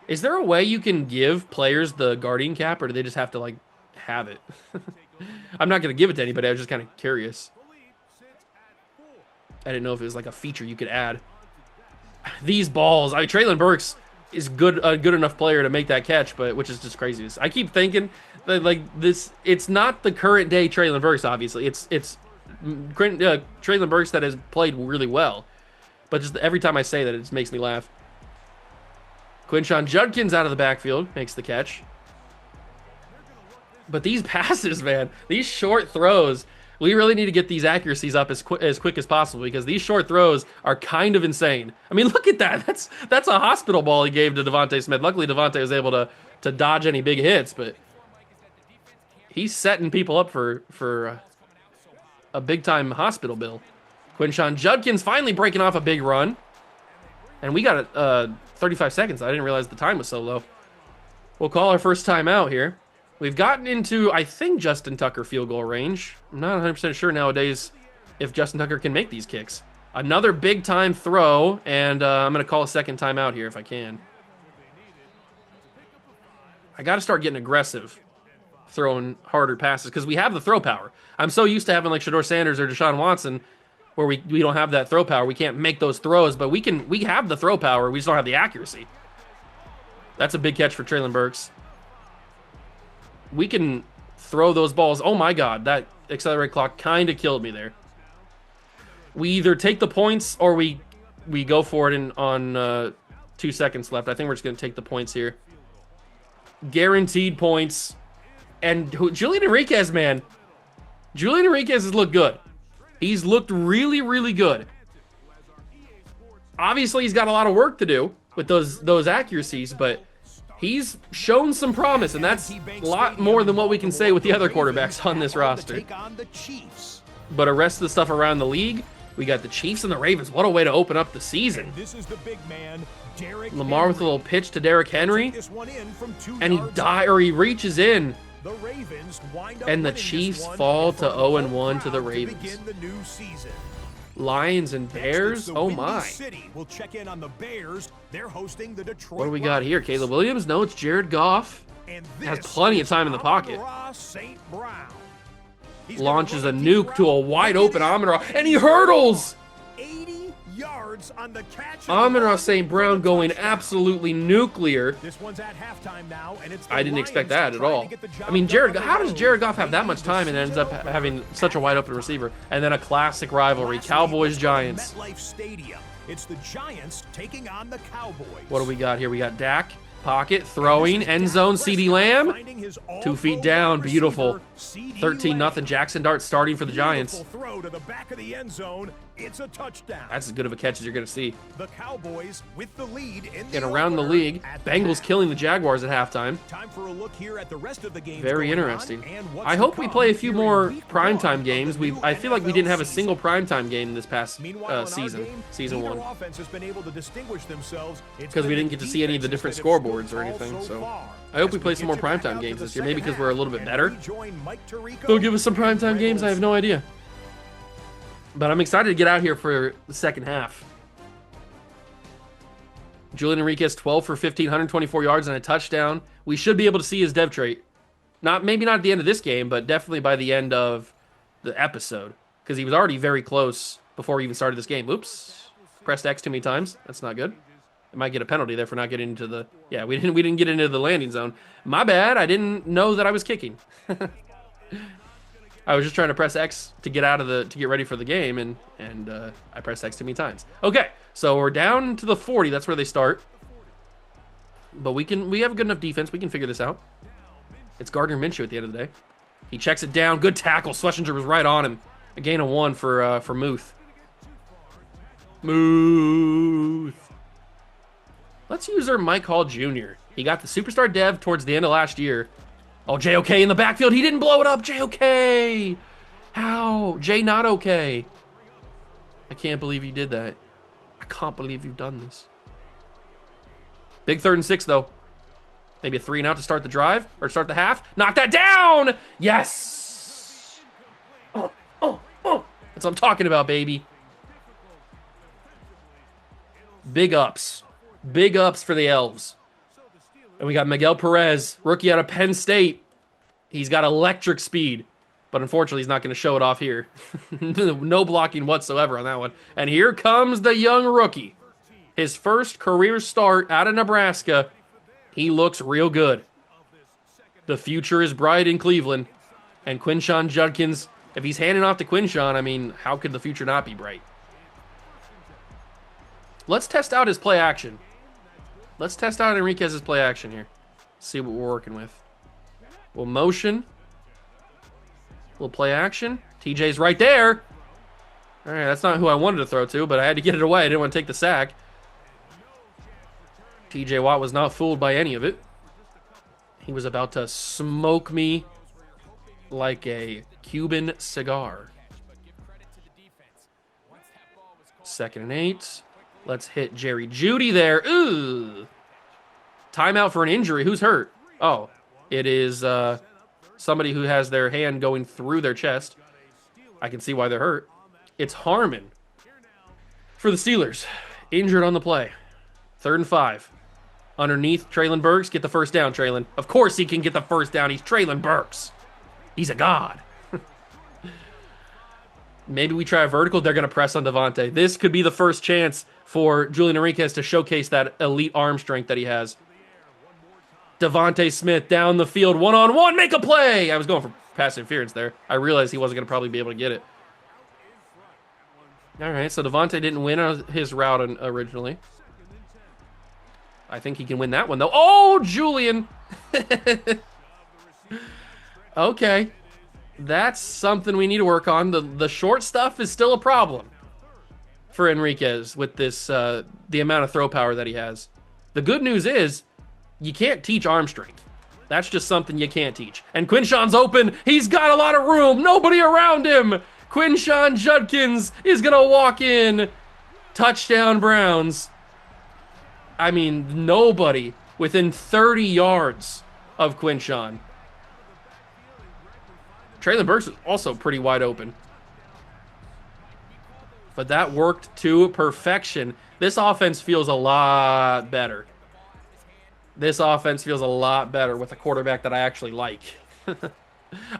Is there a way you can give players the guardian cap, or do they just have to, like, have it? I'm not going to give it to anybody. I was just kind of curious. I didn't know if it was like a feature you could add. These balls. Traylon Burks is a good enough player to make that catch, but which is just crazy. I keep thinking that, like, this, it's not the current day Traylon Burks, obviously. It's Traylon Burks that has played really well. But just every time I say that, it just makes me laugh. Quinshon Judkins out of the backfield makes the catch. But these passes, man, these short throws, We really need to get these accuracies up as quick as possible because these short throws are kind of insane. I mean, look at that. That's a hospital ball he gave to Devontae Smith. Luckily, Devontae was able to dodge any big hits, but he's setting people up for a big-time hospital bill. Quinshon Judkins finally breaking off a big run. And we got 35 seconds. I didn't realize the time was so low. We'll call our first timeout here. We've gotten into, I think, Justin Tucker field goal range. I'm not 100% sure nowadays if Justin Tucker can make these kicks. Another big-time throw, and I'm going to call a second timeout here if I can. I got to start getting aggressive, throwing harder passes, because we have the throw power. I'm so used to having like Shedeur Sanders or Deshaun Watson, where we don't have that throw power. We can't make those throws, but we have the throw power. We just don't have the accuracy. That's a big catch for Traylon Burks. We can throw those balls. Oh my God, that accelerate clock kind of killed me there. We either take the points or we go for it on 2 seconds left. I think we're just going to take the points here. Guaranteed points. And Julian Enriquez, man. Julian Enriquez has looked good. He's looked really, really good. Obviously, he's got a lot of work to do with those accuracies, but he's shown some promise, and that's a lot more than what we can say with the other quarterbacks on this roster. But the rest of the stuff around the league, we got the Chiefs and the Ravens. What a way to open up the season. Lamar with a little pitch to Derrick Henry, and he reaches in. And the Chiefs fall to 0-1 to the Ravens. Lions and Bears? Oh my. What do we got here? Caleb Williams? No, it's Jared Goff. Has plenty of time in the pocket. Launches a nuke to a wide open Amon-Ra, and he hurdles! Amon-Ra St. Brown going absolutely nuclear. I didn't expect that at all. I mean, how does Jared Goff have that much time and ends up having such a wide open receiver? And then a classic rivalry, Cowboys-Giants. It's the Giants taking on the Cowboys. What do we got here? We got Dak, pocket, throwing, end zone, CeeDee Lamb. 2 feet down, beautiful. 13-0 Jackson Dart starting for the Giants. Throw to the back of the end zone. It's a touchdown. That's as good of a catch as you're going to see. The Cowboys with the lead and around the league, Bengals killing the Jaguars at halftime. Time for a look here at the rest of the games. Very interesting. I hope we play a few more primetime games. I feel like we didn't have a single primetime game this past season 1. Because we didn't get to see any of the different scoreboards or anything. So I hope we play some more primetime games this year. Maybe because we're a little bit better. They'll give us some primetime games. I have no idea. But I'm excited to get out here for the second half. Julian Enriquez, 12 for 15, 124 yards and a touchdown. We should be able to see his dev trait. Maybe not at the end of this game, but definitely by the end of the episode. Because he was already very close before we even started this game. Oops. Pressed X too many times. That's not good. I might get a penalty there for not getting into the... Yeah, we didn't get into the landing zone. My bad. I didn't know that I was kicking. I was just trying to press X to get ready for the game, and I pressed X too many times. Okay, so we're down to the 40. That's where they start. But we have a good enough defense. We can figure this out. It's Gardner Minshew at the end of the day. He checks it down. Good tackle. Schlesinger was right on him. A gain of 1 for Muth. Muth. Let's use our Mike Hall Jr. He got the superstar dev towards the end of last year. Oh, JOK in the backfield. He didn't blow it up. JOK. How? Jay not okay. I can't believe you did that. I can't believe you've done this. Big 3rd and 6, though. Maybe a 3 and out to start the drive or start the half. Knock that down. Yes. Oh. That's what I'm talking about, baby. Big ups. Big ups for the Elves. And we got Miguel Perez, rookie out of Penn State. He's got electric speed, but unfortunately he's not going to show it off here. No blocking whatsoever on that one. And here comes the young rookie. His first career start out of Nebraska. He looks real good. The future is bright in Cleveland. And Quinshon Judkins, if he's handing off to Quinshon, I mean, how could the future not be bright? Let's test out his play action. Let's test out Enriquez's play action here. See what we're working with. We'll motion. We'll play action. TJ's right there. All right, that's not who I wanted to throw to, but I had to get it away. I didn't want to take the sack. TJ Watt was not fooled by any of it. He was about to smoke me like a Cuban cigar. 2nd and 8. Let's hit Jerry Jeudy there. Ooh. Timeout for an injury. Who's hurt? Oh, it is somebody who has their hand going through their chest. I can see why they're hurt. It's Harmon for the Steelers. Injured on the play. 3rd and 5. Underneath Traylon Burks. Get the first down, Traylon. Of course he can get the first down. He's Traylon Burks. He's a god. Maybe we try a vertical. They're going to press on Devontae. This could be the first chance for Julian Enriquez to showcase that elite arm strength that he has. Devontae Smith down the field, one-on-one, make a play! I was going for pass interference there. I realized he wasn't going to probably be able to get it. All right, so Devontae didn't win his route originally. I think he can win that one, though. Oh, Julian! Okay. That's something we need to work on. The short stuff is still a problem for Enriquez with this the amount of throw power that he has. The good news is you can't teach arm strength. That's just something you can't teach. And Quinshawn's open. He's got a lot of room. Nobody around him. Quinshawn Judkins is going to walk in. Touchdown Browns. I mean, nobody within 30 yards of Quinshawn. Traylon Burks is also pretty wide open. But that worked to perfection. This offense feels a lot better. This offense feels a lot better with a quarterback that I actually like.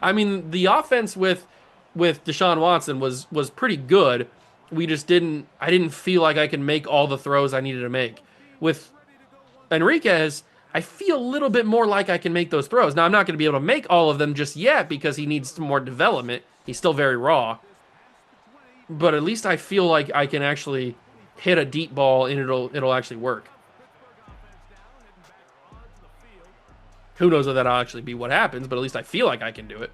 I mean, the offense with Deshaun Watson was pretty good. I didn't feel like I could make all the throws I needed to make. With Enriquez, I feel a little bit more like I can make those throws. Now, I'm not going to be able to make all of them just yet because he needs some more development. He's still very raw. But at least I feel like I can actually hit a deep ball and it'll actually work. Who knows if that'll actually be what happens, but at least I feel like I can do it.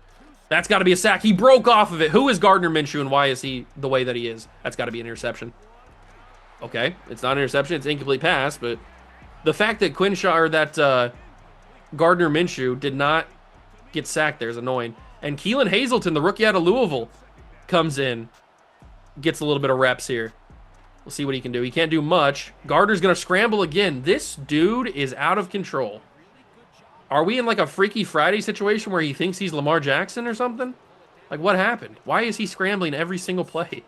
That's got to be a sack. He broke off of it. Who is Gardner Minshew and why is he the way that he is? That's got to be an interception. Okay, it's not an interception. It's an incomplete pass, but the fact that Gardner Minshew did not get sacked there is annoying. And Keelan Hazelton, the rookie out of Louisville, comes in, gets a little bit of reps here. We'll see what he can do. He can't do much. Gardner's going to scramble again. This dude is out of control. Are we in like a Freaky Friday situation where he thinks he's Lamar Jackson or something? Like, what happened? Why is he scrambling every single play?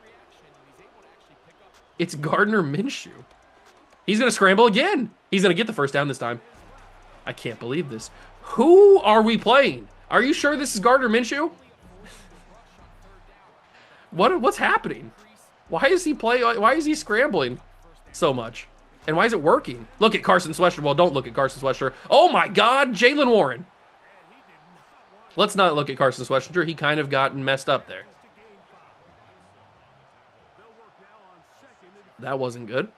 It's Gardner Minshew. He's going to scramble again. He's going to get the first down this time. I can't believe this. Who are we playing? Are you sure this is Gardner Minshew? What's happening? Why is he scrambling so much? And why is it working? Look at Carson Swester. Well, don't look at Carson Swester. Oh my God, Jalen Warren. Let's not look at Carson Swester. He kind of got messed up there. That wasn't good.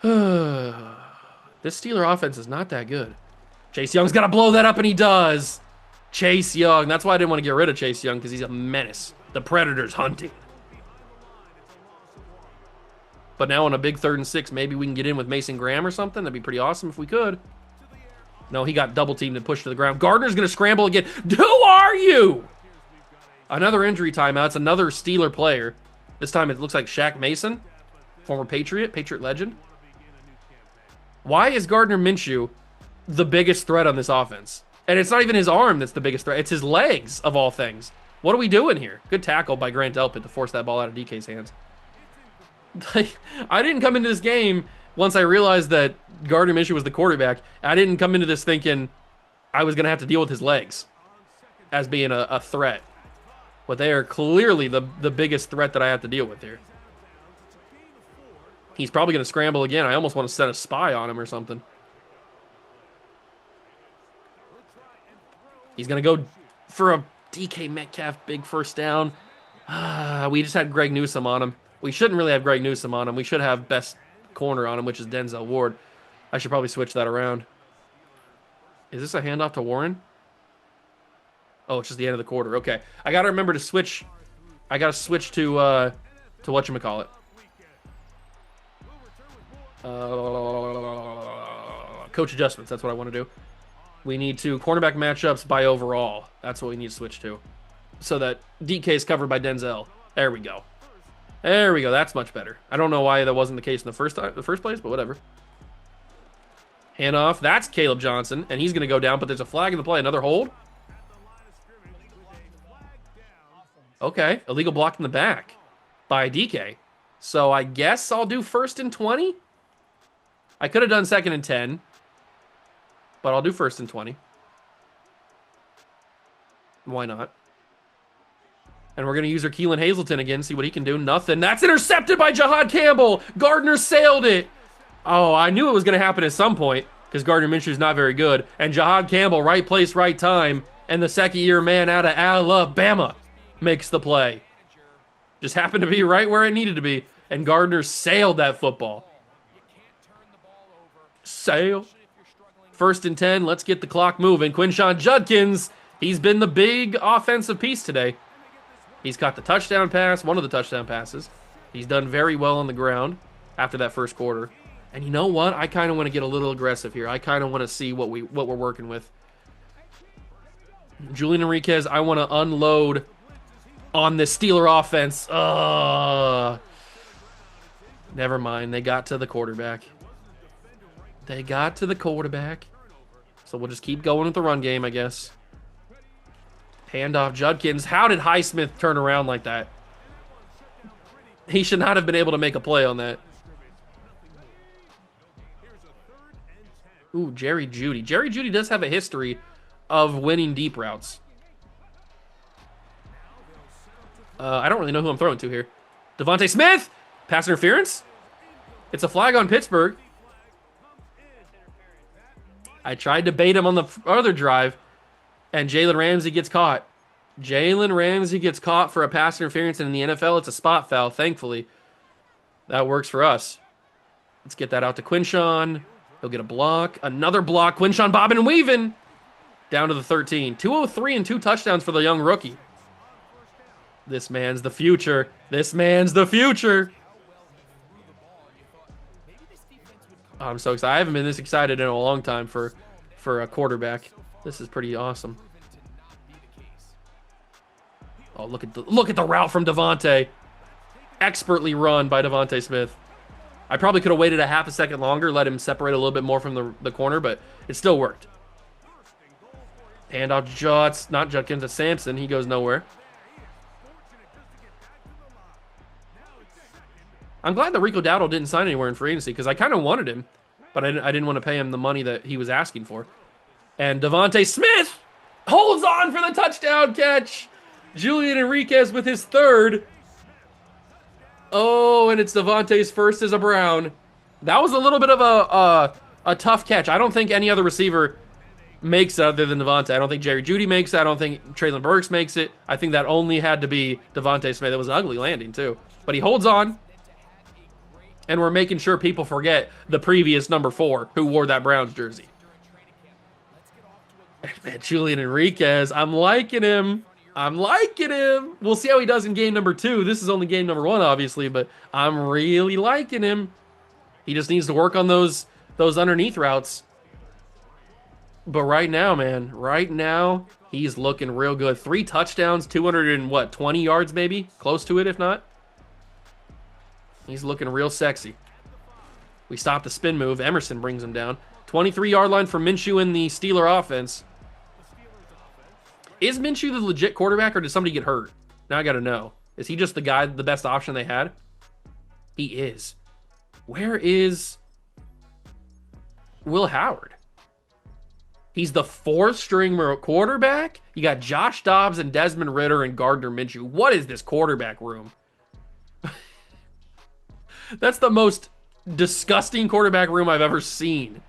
This Steeler offense is not that good. Chase Young's got to blow that up, and he does. Chase Young. That's why I didn't want to get rid of Chase Young, because he's a menace. The Predator's hunting. But now on a big 3rd and 6, maybe we can get in with Mason Graham or something. That'd be pretty awesome if we could. No, he got double-teamed and pushed to the ground. Gardner's going to scramble again. Who are you? Another injury timeout. It's another Steeler player. This time it looks like Shaq Mason, former Patriot legend. Why is Gardner Minshew the biggest threat on this offense? And it's not even his arm that's the biggest threat. It's his legs, of all things. What are we doing here? Good tackle by Grant Delpit to force that ball out of DK's hands. I didn't come into this game once I realized that Gardner Minshew was the quarterback. I didn't come into this thinking I was going to have to deal with his legs as being a threat. But they are clearly the biggest threat that I have to deal with here. He's probably going to scramble again. I almost want to set a spy on him or something. He's going to go for a DK Metcalf big first down. We just had Greg Newsome on him. We shouldn't really have Greg Newsome on him. We should have best corner on him, which is Denzel Ward. I should probably switch that around. Is this a handoff to Warren? Oh, it's just the end of the quarter. Okay. I got to remember to switch. I got to switch to whatchamacallit. Coach adjustments. That's what I want to do. We need to cornerback matchups by overall. That's what we need to switch to. So that DK is covered by Denzel. There we go. There we go. That's much better. I don't know why that wasn't the case in the first place, but whatever. Handoff. That's Caleb Johnson, and he's going to go down, but there's a flag in the play. Another hold. Okay. Illegal block in the back by DK. So I guess I'll do 1st and 20. I could have done 2nd and 10, but I'll do 1st and 20. Why not? And we're going to use our Keelan Hazleton again, see what he can do. Nothing. That's intercepted by Jahad Campbell. Gardner sailed it. Oh, I knew it was going to happen at some point because Gardner Minshew's not very good. And Jahad Campbell, right place, right time. And the second-year man out of Alabama makes the play. Just happened to be right where it needed to be. And Gardner sailed that football. Sail. 1st and 10. Let's get the clock moving. Quinshon Judkins, he's been the big offensive piece today. He's caught the touchdown pass, one of the touchdown passes. He's done very well on the ground after that first quarter. And you know what? I kind of want to get a little aggressive here. I kind of want to see what we're working with. Julian Enriquez, I want to unload on this Steeler offense. Never mind. They got to the quarterback. So we'll just keep going with the run game, I guess. Handoff Judkins. How did Highsmith turn around like that? He should not have been able to make a play on that. Ooh, Jerry Jeudy. Jerry Jeudy does have a history of winning deep routes. I don't really know who I'm throwing to here. Devontae Smith! Pass interference? It's a flag on Pittsburgh. I tried to bait him on the other drive, and Jalen Ramsey gets caught. Jalen Ramsey gets caught for a pass interference, and in the NFL, it's a spot foul, thankfully. That works for us. Let's get that out to Quinshon. He'll get a block. Another block. Quinshon bobbing and weaving. Down to the 13. 203 and 2 touchdowns for the young rookie. This man's the future. This man's the future. Oh, I'm so excited. I haven't been this excited in a long time for a quarterback. This is pretty awesome. Oh, look at the route from Devontae. Expertly run by Devontae Smith. I probably could have waited a half a second longer, let him separate a little bit more from the corner, but it still worked. Handoff Juts, not Judkins, it's Sampson. He goes nowhere. I'm glad that Rico Dowdle didn't sign anywhere in free agency because I kind of wanted him, but I didn't want to pay him the money that he was asking for. And Devontae Smith holds on for the touchdown catch. Julian Enriquez with his 3rd. Oh, and it's Devontae's first as a Brown. That was a little bit of a tough catch. I don't think any other receiver makes it other than Devontae. I don't think Jerry Jeudy makes it. I don't think Traylon Burks makes it. I think that only had to be Devontae Smith. It was an ugly landing, too. But he holds on. And we're making sure people forget the previous number 4 who wore that Browns jersey. Man, Julian Enriquez, I'm liking him. We'll see how he does in game number 2. This is only game number 1, obviously, but I'm really liking him. He just needs to work on those underneath routes. But right now, man, he's looking real good. 3 touchdowns, 220 yards maybe? Close to it, if not. He's looking real sexy. We stopped the spin move. Emerson brings him down. 23-yard line for Minshew in the Steeler offense. Is Minshew the legit quarterback, or did somebody get hurt? Now I got to know. Is he just the best option they had? He is. Where is Will Howard? He's the 4th-string quarterback? You got Josh Dobbs and Desmond Ridder and Gardner Minshew. What is this quarterback room? That's the most disgusting quarterback room I've ever seen.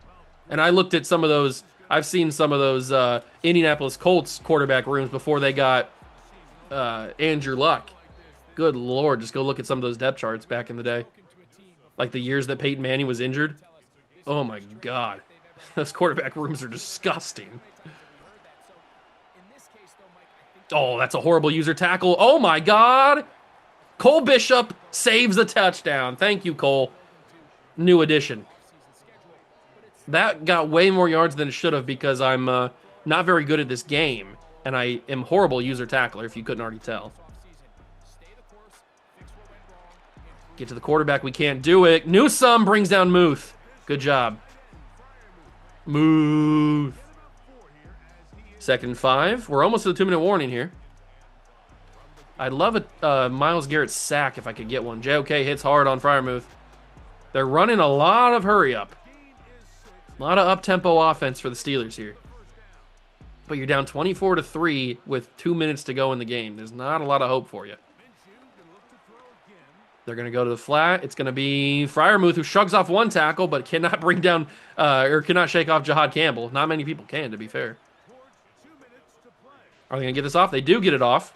And I looked at some of those. I've seen some of those Indianapolis Colts quarterback rooms before they got Andrew Luck. Good Lord, just go look at some of those depth charts back in the day. Like the years that Peyton Manning was injured. Oh my God. Those quarterback rooms are disgusting. Oh, that's a horrible user tackle. Oh, my God. Cole Bishop saves a touchdown. Thank you, Cole. New addition. That got way more yards than it should have because I'm not very good at this game, and I am horrible user tackler, if you couldn't already tell. Get to the quarterback. We can't do it. Newsome brings down Muth. Good job. Muth. 2nd and 5. We're almost to the 2-minute warning here. I'd love a Myles Garrett sack if I could get one. JOK hits hard on Freiermuth. They're running a lot of hurry up. A lot of up-tempo offense for the Steelers here. But you're down 24-3 with 2 minutes to go in the game. There's not a lot of hope for you. They're going to go to the flat. It's going to be Freiermuth, who shrugs off one tackle, but cannot bring down, or cannot shake off Jahad Campbell. Not many people can, to be fair. Are they going to get this off? They do get it off.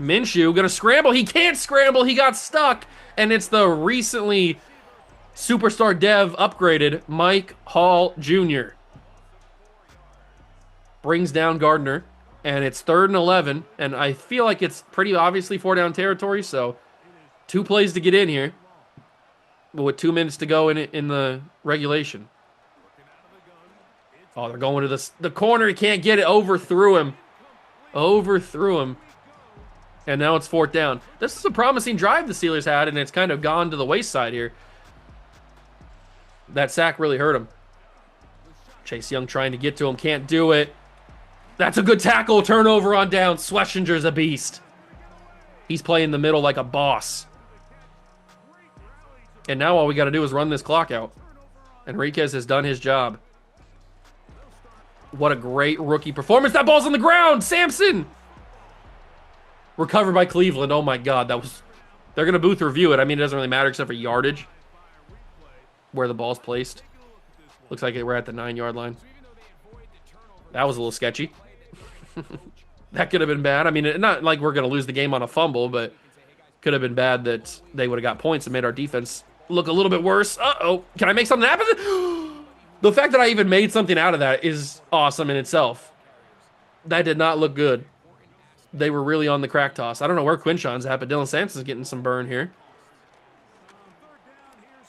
Minshew going to scramble. He can't scramble. He got stuck. And it's the recently superstar dev upgraded Mike Hall Jr. Brings down Gardner. And it's 3rd and 11. And I feel like it's pretty obviously 4-down territory, so 2 plays to get in here, but with 2 minutes to go in the regulation. Oh, they're going to the corner. He can't get it. Overthrew him. And now it's 4th down. This is a promising drive the Steelers had, and it's kind of gone to the wayside here. That sack really hurt him. Chase Young trying to get to him. Can't do it. That's a good tackle. Turnover on down. Schlesinger's a beast. He's playing the middle like a boss. And now all we got to do is run this clock out. Enriquez has done his job. What a great rookie performance. That ball's on the ground. Sampson. Recovered by Cleveland. Oh, my God. They're going to booth review it. I mean, it doesn't really matter except for yardage. Where the ball's placed. Looks like we're at the 9-yard line. That was a little sketchy. That could have been bad. I mean, not like we're going to lose the game on a fumble, but could have been bad that they would have got points and made our defense look a little bit worse. Uh-oh. Can I make something happen? The fact that I even made something out of that is awesome in itself. That did not look good. They were really on the crack toss. I don't know where Quinshon's at, but Dylan Sampson's getting some burn here.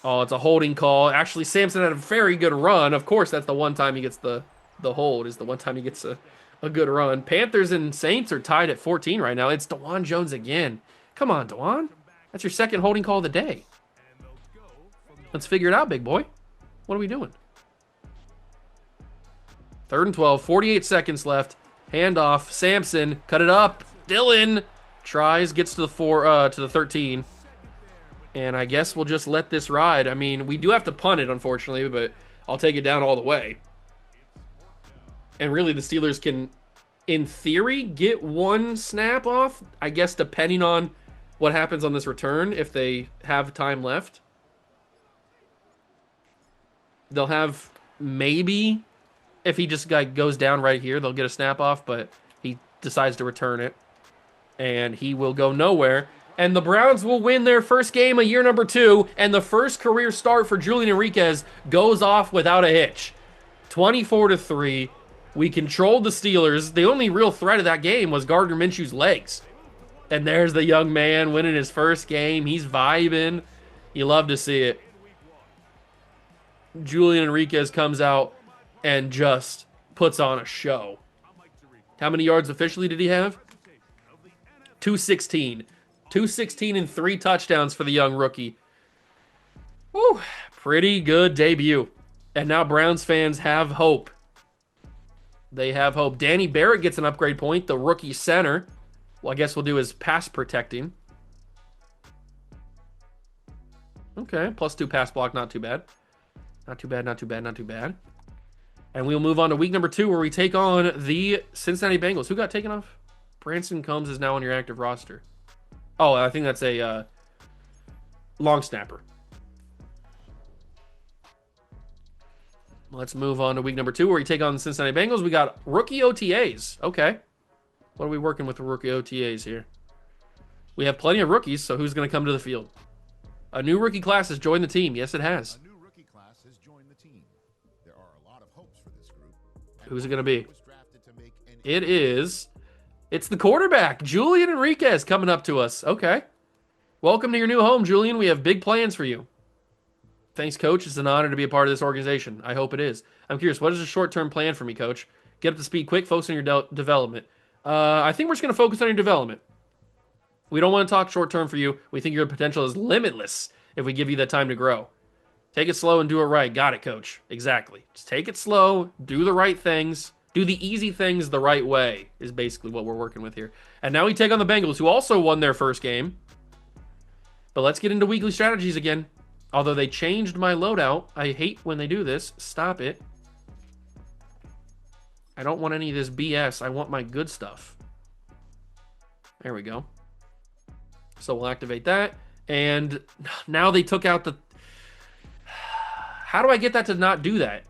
Oh, it's a holding call. Actually, Sampson had a very good run. Of course, that's the one time he gets the hold, is the one time he gets a good run. Panthers and Saints are tied at 14 right now. It's DeJuan Jones again. Come on, DeJuan. That's your 2nd holding call of the day. Let's figure it out, big boy. What are we doing? 3rd and 12, 48 seconds left. Handoff, Sampson, cut it up. Dylan tries, gets to the 13. And I guess we'll just let this ride. I mean, we do have to punt it, unfortunately, but I'll take it down all the way. And really, the Steelers can, in theory, get 1 snap off, I guess, depending on what happens on this return, if they have time left. They'll have maybe, if he just goes down right here, they'll get a snap off, but he decides to return it. And he will go nowhere. And the Browns will win their first game of year number 2, and the first career start for Julian Enriquez goes off without a hitch. 24-3. We controlled the Steelers. The only real threat of that game was Gardner Minshew's legs. And there's the young man winning his first game. He's vibing. You love to see it. Julian Enriquez comes out and just puts on a show. How many yards officially did he have? 216. 216 and 3 touchdowns for the young rookie. Woo, pretty good debut. And now Browns fans have hope. They have hope. Danny Barrett gets an upgrade point, the rookie center. Well, I guess we'll do his pass protecting. Okay, +2 pass block, not too bad. Not too bad, not too bad, not too bad. And we'll move on to week number 2, where we take on the Cincinnati Bengals. Who got taken off? Branson Combs is now on your active roster. Oh, I think that's a long snapper. Let's move on to week number 2, where we take on the Cincinnati Bengals. We got rookie OTAs. Okay. What are we working with the rookie OTAs here? We have plenty of rookies, so who's going to come to the field? A new rookie class has joined the team. Yes, it has. A new rookie class has joined the team. There are a lot of hopes for this group. Who's it going to be? Was drafted to make an It is It's the quarterback, Julian Enriquez, coming up to us. Okay. Welcome to your new home, Julian. We have big plans for you. Thanks, Coach. It's an honor to be a part of this organization. I hope it is. I'm curious, what is the short-term plan for me, Coach? Get up to speed quick, focus on your development. I think we're just going to focus on your development. We don't want to talk short-term for you. We think your potential is limitless if we give you the time to grow. Take it slow and do it right. Got it, Coach. Exactly. Just take it slow, do the right things, do the easy things the right way is basically what we're working with here. And now we take on the Bengals, who also won their first game. But let's get into weekly strategies again. Although they changed my loadout. I hate when they do this. Stop it. I don't want any of this BS. I want my good stuff. There we go. So we'll activate that. And now they took out the... How do I get that to not do that?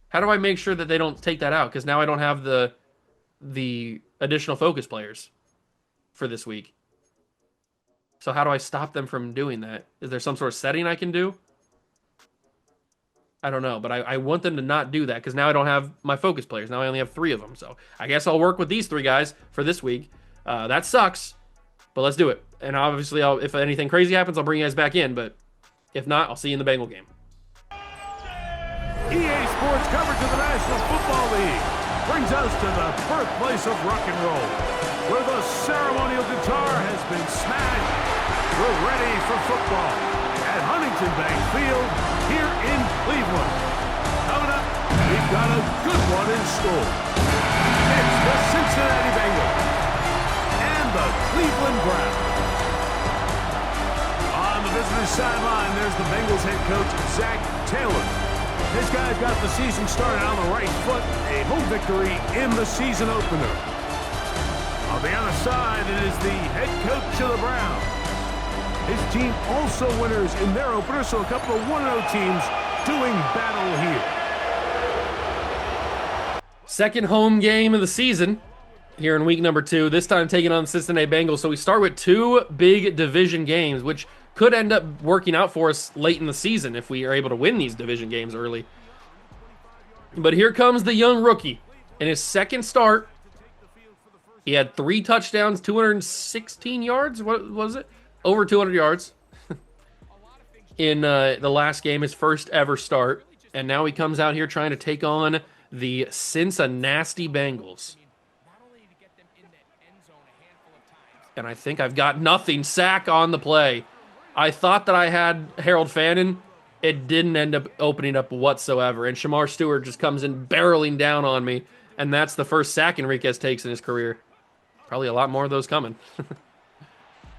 How do I make sure that they don't take that out? Because now I don't have the additional focus players for this week. So how do I stop them from doing that? Is there some sort of setting I can do? I don't know, but I want them to not do that because now I don't have my focus players. Now I only have 3 of them. So I guess I'll work with these 3 guys for this week. That sucks, but let's do it. And obviously, if anything crazy happens, I'll bring you guys back in. But if not, I'll see you in the Bengal game. EA Sports coverage of the National Football League brings us to the birthplace of rock and roll, where the ceremonial guitar has been smashed. We're ready for football at Huntington Bank Field here in Cleveland. Coming up, we've got a good one in store. It's the Cincinnati Bengals and the Cleveland Browns. On the visitor's sideline, there's the Bengals head coach, Zach Taylor. This guy's got the season started on the right foot, a home victory in the season opener. On the other side, it is the head coach of the Browns. His team also winners in their opener, so a couple of 1-0 teams doing battle here. Second home game of the season here in week number 2, this time taking on the Cincinnati Bengals. So we start with 2 big division games, which could end up working out for us late in the season if we are able to win these division games early. But here comes the young rookie. In his second start, he had 3 touchdowns, 216 yards. What was it? Over 200 yards in the last game, his first ever start. And now he comes out here trying to take on the Cincinnati Bengals. And I think I've got nothing. Sack on the play. I thought that I had Harold Fannin. It didn't end up opening up whatsoever. And Shamar Stewart just comes in barreling down on me. And that's the first sack Enriquez takes in his career. Probably a lot more of those coming.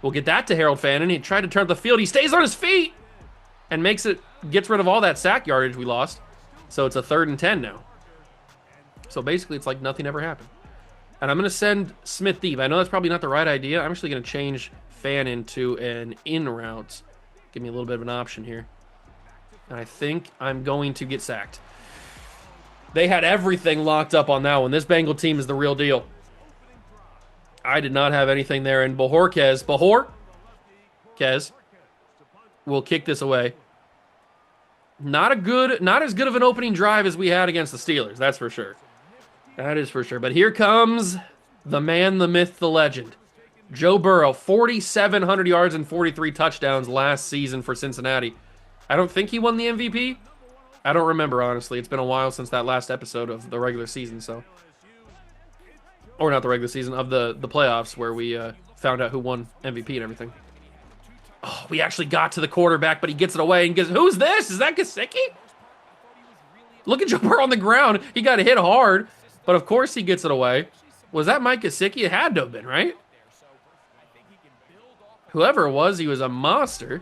We'll get that to Harold Fannin. He tried to turn up the field. He stays on his feet and gets rid of all that sack yardage we lost. So it's a 3rd and 10 now. So basically it's like nothing ever happened. And I'm going to send Smith deep. I know that's probably not the right idea. I'm actually going to change Fannin to an in route. Give me a little bit of an option here. And I think I'm going to get sacked. They had everything locked up on that one. This Bengal team is the real deal. I did not have anything there. And Bojorquez will kick this away. Not as good of an opening drive as we had against the Steelers. That's for sure. That is for sure. But here comes the man, the myth, the legend. Joe Burrow, 4,700 yards and 43 touchdowns last season for Cincinnati. I don't think he won the MVP. I don't remember, honestly. It's been a while since that last episode of the regular season, so. Or not the regular season, of the playoffs where we found out who won MVP and everything. Oh, we actually got to the quarterback, but he gets it away and gets, who's this? Is that Gesicki? Look at Joe Burrow on the ground. He got hit hard, but of course he gets it away. Was that Mike Gesicki? It had to have been, right? Whoever it was, he was a monster.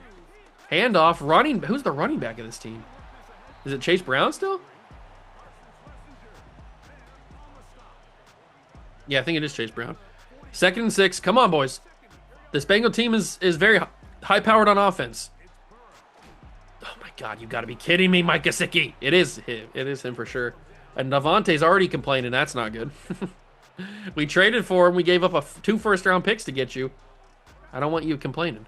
Handoff, running. Who's the running back of this team? Is it Chase Brown still? Yeah, I think it is Chase Brown. 2nd and 6. Come on, boys. This Bengal team is very high-powered on offense. Oh, my God. You've got to be kidding me, Mike Gesicki. It is him. It is him for sure. And Davante's already complaining. That's not good. We traded for him. We gave up 2 first-round picks to get you. I don't want you complaining.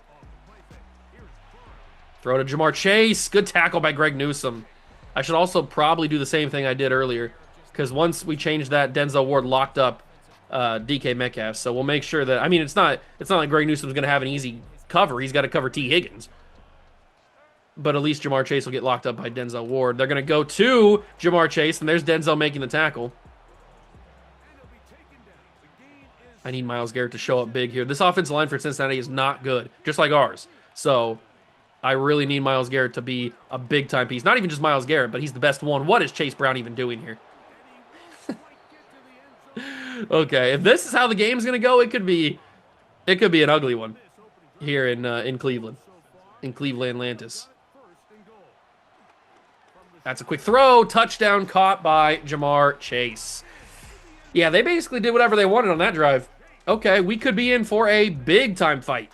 Throw to Jamar Chase. Good tackle by Greg Newsome. I should also probably do the same thing I did earlier, because once we changed that, Denzel Ward locked up DK Metcalf. So we'll make sure that, I mean, it's not like Greg Newsome's going to have an easy cover. He's got to cover T. Higgins. But at least Jamar Chase will get locked up by Denzel Ward. They're going to go to Jamar Chase, and there's Denzel making the tackle. I need Myles Garrett to show up big here. This offensive line for Cincinnati is not good, just like ours. So I really need Myles Garrett to be a big-time piece. Not even just Myles Garrett, but he's the best one. What is Chase Brown even doing here? Okay, if this is how the game's going to go, it could be an ugly one here in Cleveland. In Cleveland Atlantis. That's a quick throw. Touchdown caught by Jamar Chase. Yeah, they basically did whatever they wanted on that drive. Okay, we could be in for a big-time fight.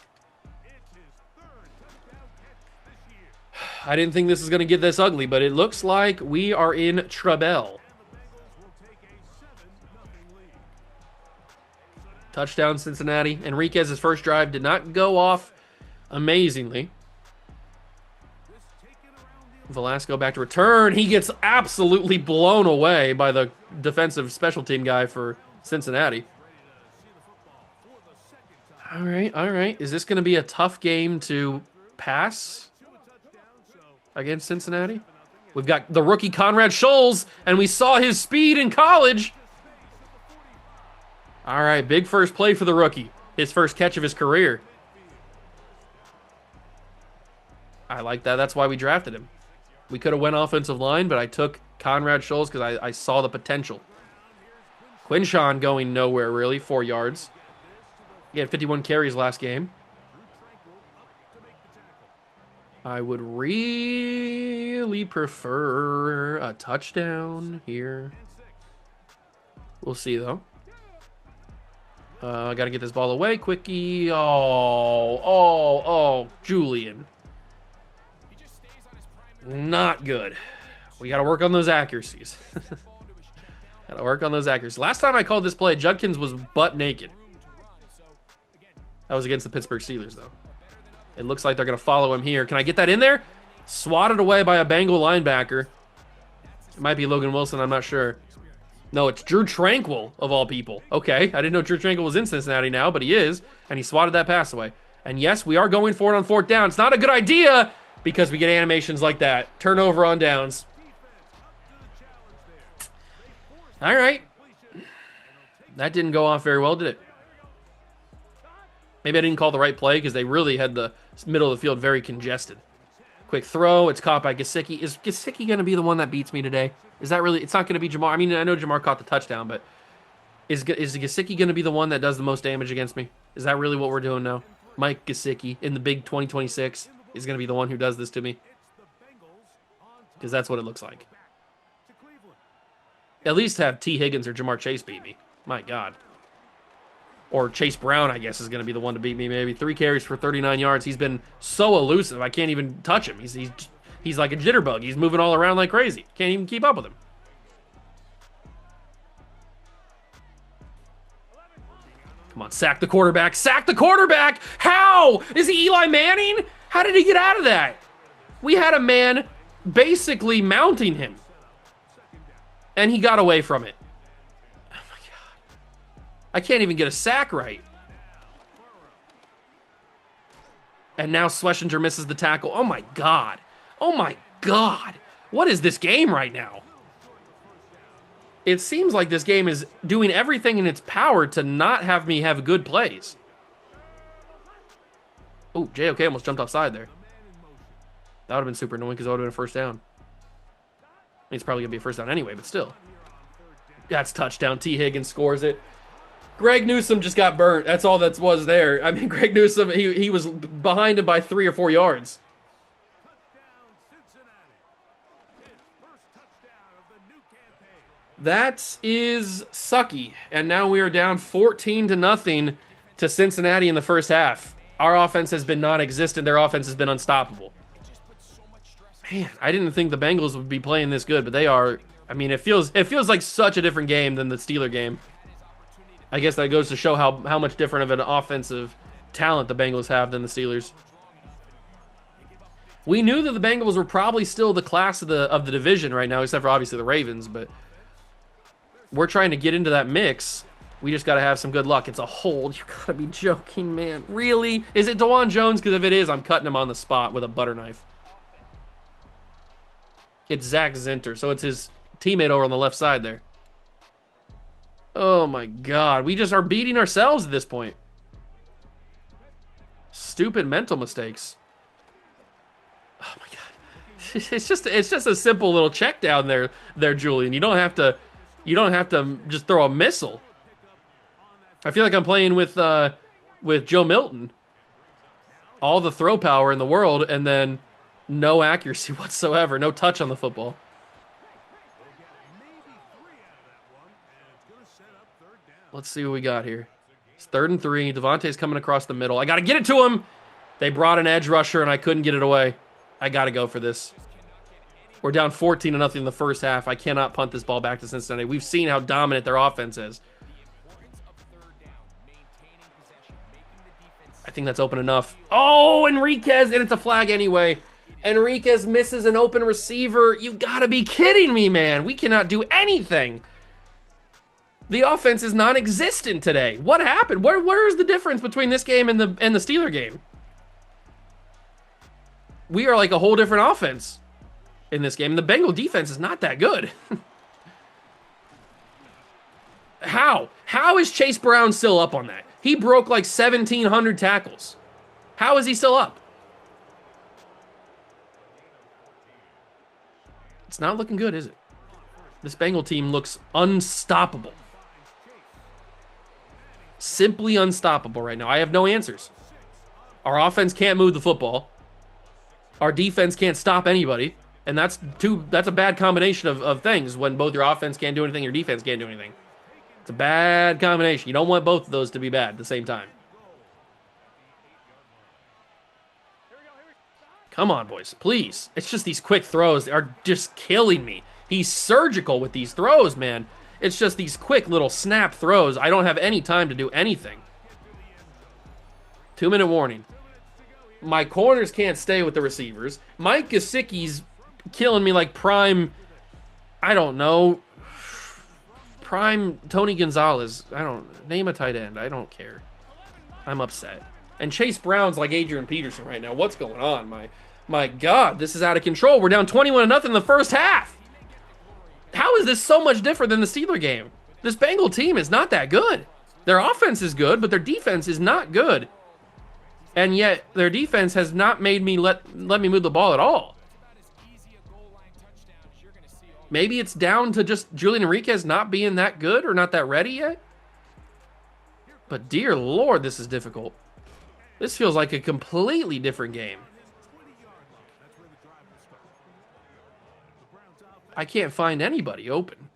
I didn't think this was going to get this ugly, but it looks like we are in trouble. Touchdown, Cincinnati. Enriquez's first drive did not go off amazingly. Velasco back to return. He gets absolutely blown away by the defensive special team guy for Cincinnati. All right. Is this going to be a tough game to pass against Cincinnati? We've got the rookie Conrad Scholes, and we saw his speed in college. All right, big first play for the rookie. His first catch of his career. I like that. That's why we drafted him. We could have went offensive line, but I took Conrad Scholes because I saw the potential. Quinshawn going nowhere, really. 4 yards. He had 51 carries last game. I would really prefer a touchdown here. We'll see, though. I got to get this ball away. Quickie. Oh, Julian. Not good. We got to work on those accuracies. Got to work on those accuracies. Last time I called this play, Judkins was butt naked. That was against the Pittsburgh Steelers, though. It looks like they're going to follow him here. Can I get that in there? Swatted away by a Bengal linebacker. It might be Logan Wilson. I'm not sure. No, it's Drew Tranquil, of all people. Okay, I didn't know Drew Tranquil was in Cincinnati now, but he is. And he swatted that pass away. And yes, we are going for it on 4th down. It's not a good idea because we get animations like that. Turnover on downs. All right. That didn't go off very well, did it? Maybe I didn't call the right play because they really had the middle of the field very congested. Quick throw. It's caught by Gesicki. Is Gesicki going to be the one that beats me today? Is that really? It's not going to be Jamar. I mean, I know Jamar caught the touchdown, but is Gesicki going to be the one that does the most damage against me? Is that really what we're doing now? Mike Gesicki in the big 2026 is going to be the one who does this to me? Because that's what it looks like. At least have T. Higgins or Jamar Chase beat me. My God. Or Chase Brown, I guess, is going to be the one to beat me, maybe. 3 carries for 39 yards. He's been so elusive, I can't even touch him. He's like a jitterbug. He's moving all around like crazy. Can't even keep up with him. Come on, sack the quarterback. Sack the quarterback! How? Is he Eli Manning? How did he get out of that? We had a man basically mounting him. And he got away from it. I can't even get a sack right. And now Schlesinger misses the tackle. Oh my God. Oh my God. What is this game right now? It seems like this game is doing everything in its power to not have me have good plays. Oh, JOK almost jumped offside there. That would have been super annoying because that would have been a first down. It's probably going to be a first down anyway, but still. That's touchdown. T. Higgins scores it. Greg Newsome just got burnt. That's all that was there. I mean, Greg Newsome, he was behind him by 3 or 4 yards. That is sucky. And now we are down 14-0 to Cincinnati in the first half. Our offense has been non-existent. Their offense has been unstoppable. Man, I didn't think the Bengals would be playing this good, but they are. I mean, it feels like such a different game than the Steeler game. I guess that goes to show how much different of an offensive talent the Bengals have than the Steelers. We knew that the Bengals were probably still the class of the division right now, except for obviously the Ravens, but we're trying to get into that mix. We just got to have some good luck. It's a hold. You got to be joking, man. Really? Is it DeJuan Jones? Because if it is, I'm cutting him on the spot with a butter knife. It's Zach Zinter, so it's his teammate over on the left side there. Oh my God. We just are beating ourselves at this point. Stupid mental mistakes. Oh my God. It's just a simple little check down there, Julian. You don't have to just throw a missile. I feel like I'm playing with Joe Milton. All the throw power in the world, and then no accuracy whatsoever. No touch on the football. Let's see what we got here. It's 3rd and 3. Devontae's coming across the middle. I got to get it to him. They brought an edge rusher, and I couldn't get it away. I got to go for this. We're down 14-0 in the first half. I cannot punt this ball back to Cincinnati. We've seen how dominant their offense is. I think that's open enough. Oh, Enriquez, and it's a flag anyway. Enriquez misses an open receiver. You gotta be kidding me, man. We cannot do anything. The offense is non-existent today. What happened? Where is the difference between this game and the Steeler game? We are like a whole different offense in this game. The Bengal defense is not that good. How? How is Chase Brown still up on that? He broke like 1,700 tackles. How is he still up? It's not looking good, is it? This Bengal team looks unstoppable. Simply unstoppable right now. I have no answers. Our offense can't move the football. Our defense can't stop anybody. And that's a bad combination of things when both your offense can't do anything, your defense can't do anything. It's a bad combination. You don't want both of those to be bad at the same time. Come on, boys. Please. It's just these quick throws are just killing me. He's surgical with these throws, man. It's just these quick little snap throws. I don't have any time to do anything. 2-minute warning. My corners can't stay with the receivers. Mike Gesicki's killing me like prime, I don't know, prime Tony Gonzalez. Name a tight end. I don't care. I'm upset. And Chase Brown's like Adrian Peterson right now. What's going on? My God, this is out of control. We're down 21-0 in the first half. How is this so much different than the Steeler game? This Bengal team is not that good. Their offense is good, but their defense is not good. And yet their defense has not made me let me move the ball at all. Maybe it's down to just Julian Enriquez not being that good or not that ready yet. But dear Lord, this is difficult. This feels like a completely different game. I can't find anybody open.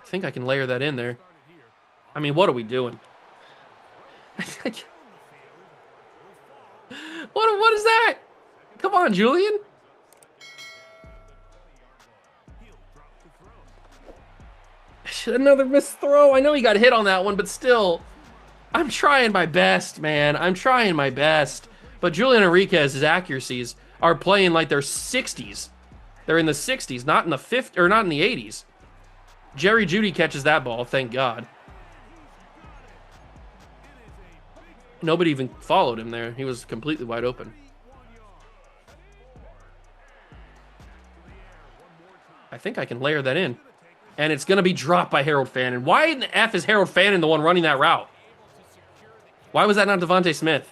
I think I can layer that in there. I mean, what are we doing? What is that? Come on, Julian. Another missed throw. I know he got hit on that one, but still, I'm trying my best, man. I'm trying my best. But Julian Enriquez's accuracies are playing like they're 60s. They're in the 60s, not in the 50s or not in the 80s. Jerry Jeudy catches that ball, thank God. Nobody even followed him there. He was completely wide open. I think I can layer that in. And it's going to be dropped by Harold Fannin. Why in the F is Harold Fannin the one running that route? Why was that not Devontae Smith?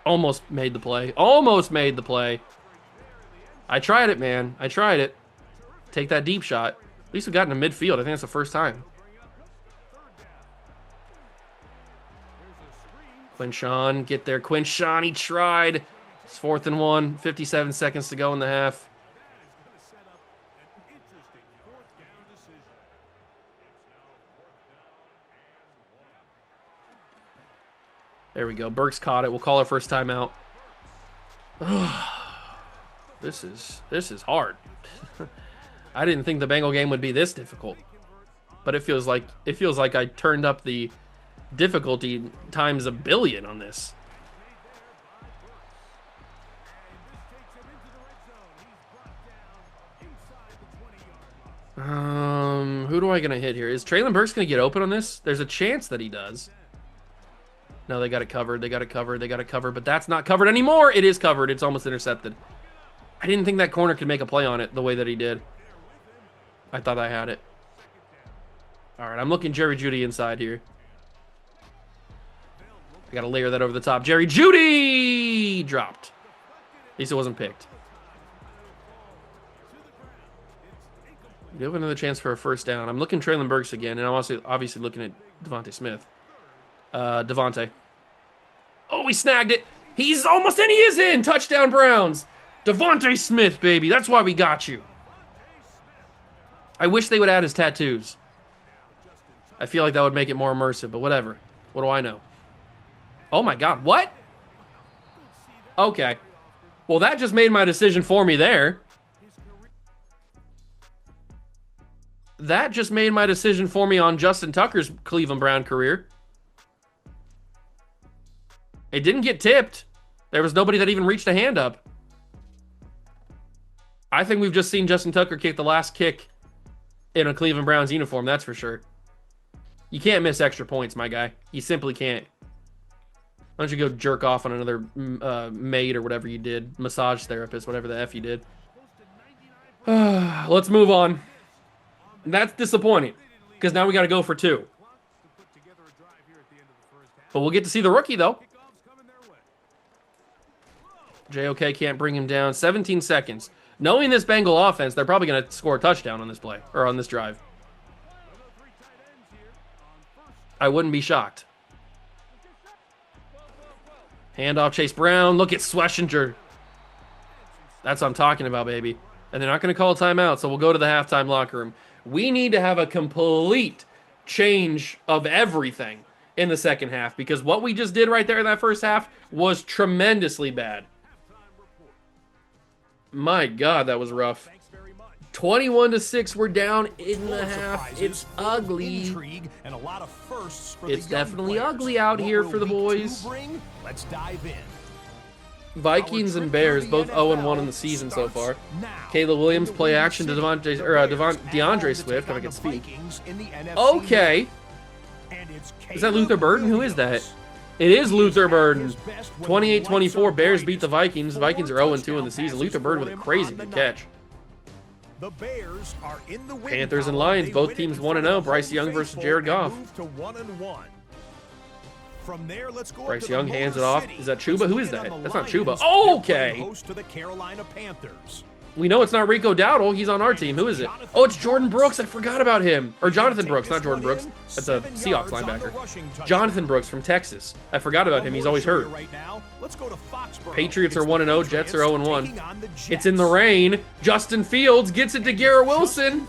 Almost made the play. Almost made the play. I tried it, man. I tried it. Take that deep shot. At least we got into midfield. I think that's the first time. Quinshawn, get there. Quinshawn, he tried. It's 4th and 1. 57 seconds to go in the half. There we go. Burks caught it. We'll call our first timeout. This is hard. I didn't think the Bengal game would be this difficult. But it feels like I turned up the difficulty times a billion on this. Who do I gonna hit here? Is Traylon Burks gonna get open on this? There's a chance that he does. No, they got it covered. They got it covered. They got it covered, but that's not covered anymore. It is covered. It's almost intercepted. I didn't think that corner could make a play on it the way that he did. I thought I had it. All right, I'm looking Jerry Jeudy inside here. I got to layer that over the top. Jerry Jeudy dropped. At least it wasn't picked. You have another chance for a first down. I'm looking Traylon Burks again, and I'm also obviously looking at Devontae Smith. Devontae. Oh, he snagged it. He's almost in. He is in. Touchdown, Browns. Devontae Smith, baby. That's why we got you. I wish they would add his tattoos. I feel like that would make it more immersive, but whatever. What do I know? Oh, my God. What? Okay. Well, that just made my decision for me there. That just made my decision for me on Justin Tucker's Cleveland Brown career. It didn't get tipped. There was nobody that even reached a hand up. I think we've just seen Justin Tucker kick the last kick in a Cleveland Browns uniform, that's for sure. You can't miss extra points, my guy. You simply can't. Why don't you go jerk off on another maid or whatever you did, massage therapist, whatever the F you did. Let's move on. That's disappointing, because now we got to go for 2. But we'll get to see the rookie, though. JOK can't bring him down. 17 seconds. Knowing this Bengal offense, they're probably going to score a touchdown on this play, or on this drive. I wouldn't be shocked. Handoff, Chase Brown. Look at Schlesinger. That's what I'm talking about, baby. And they're not going to call a timeout, so we'll go to the halftime locker room. We need to have a complete change of everything in the second half, because what we just did right there in that first half was tremendously bad. My God, that was rough. 21-6, we're down in the half. It's ugly. It's definitely ugly out here for the boys. Let's dive in. Vikings and Bears both 0-1 in the season so far. Caleb Williams play action to DeAndre Swift, if I can speak. Okay. Is that Luther Burden? Who is that? It is Luther Burden. 28-24, Bears beat the Vikings. The Vikings are 0-2 in the season. Luther Burden with a crazy good catch. The Bears are in the win Panthers and Lions, both teams 1-0. Bryce Young versus Jared Goff. From there, let's go Bryce Young hands it off. Is that Chuba? Who is that? That's not Chuba. Oh, okay. We know it's not Rico Dowdle. He's on our team. Who is it? Oh, it's Jordan Brooks. I forgot about him. Or Jonathan Brooks, not Jordan Brooks. That's a Seahawks linebacker. Jonathan Brooks from Texas. I forgot about him. He's always hurt. Patriots are 1-0. Jets are 0-1. It's in the rain. Justin Fields gets it to Garrett Wilson.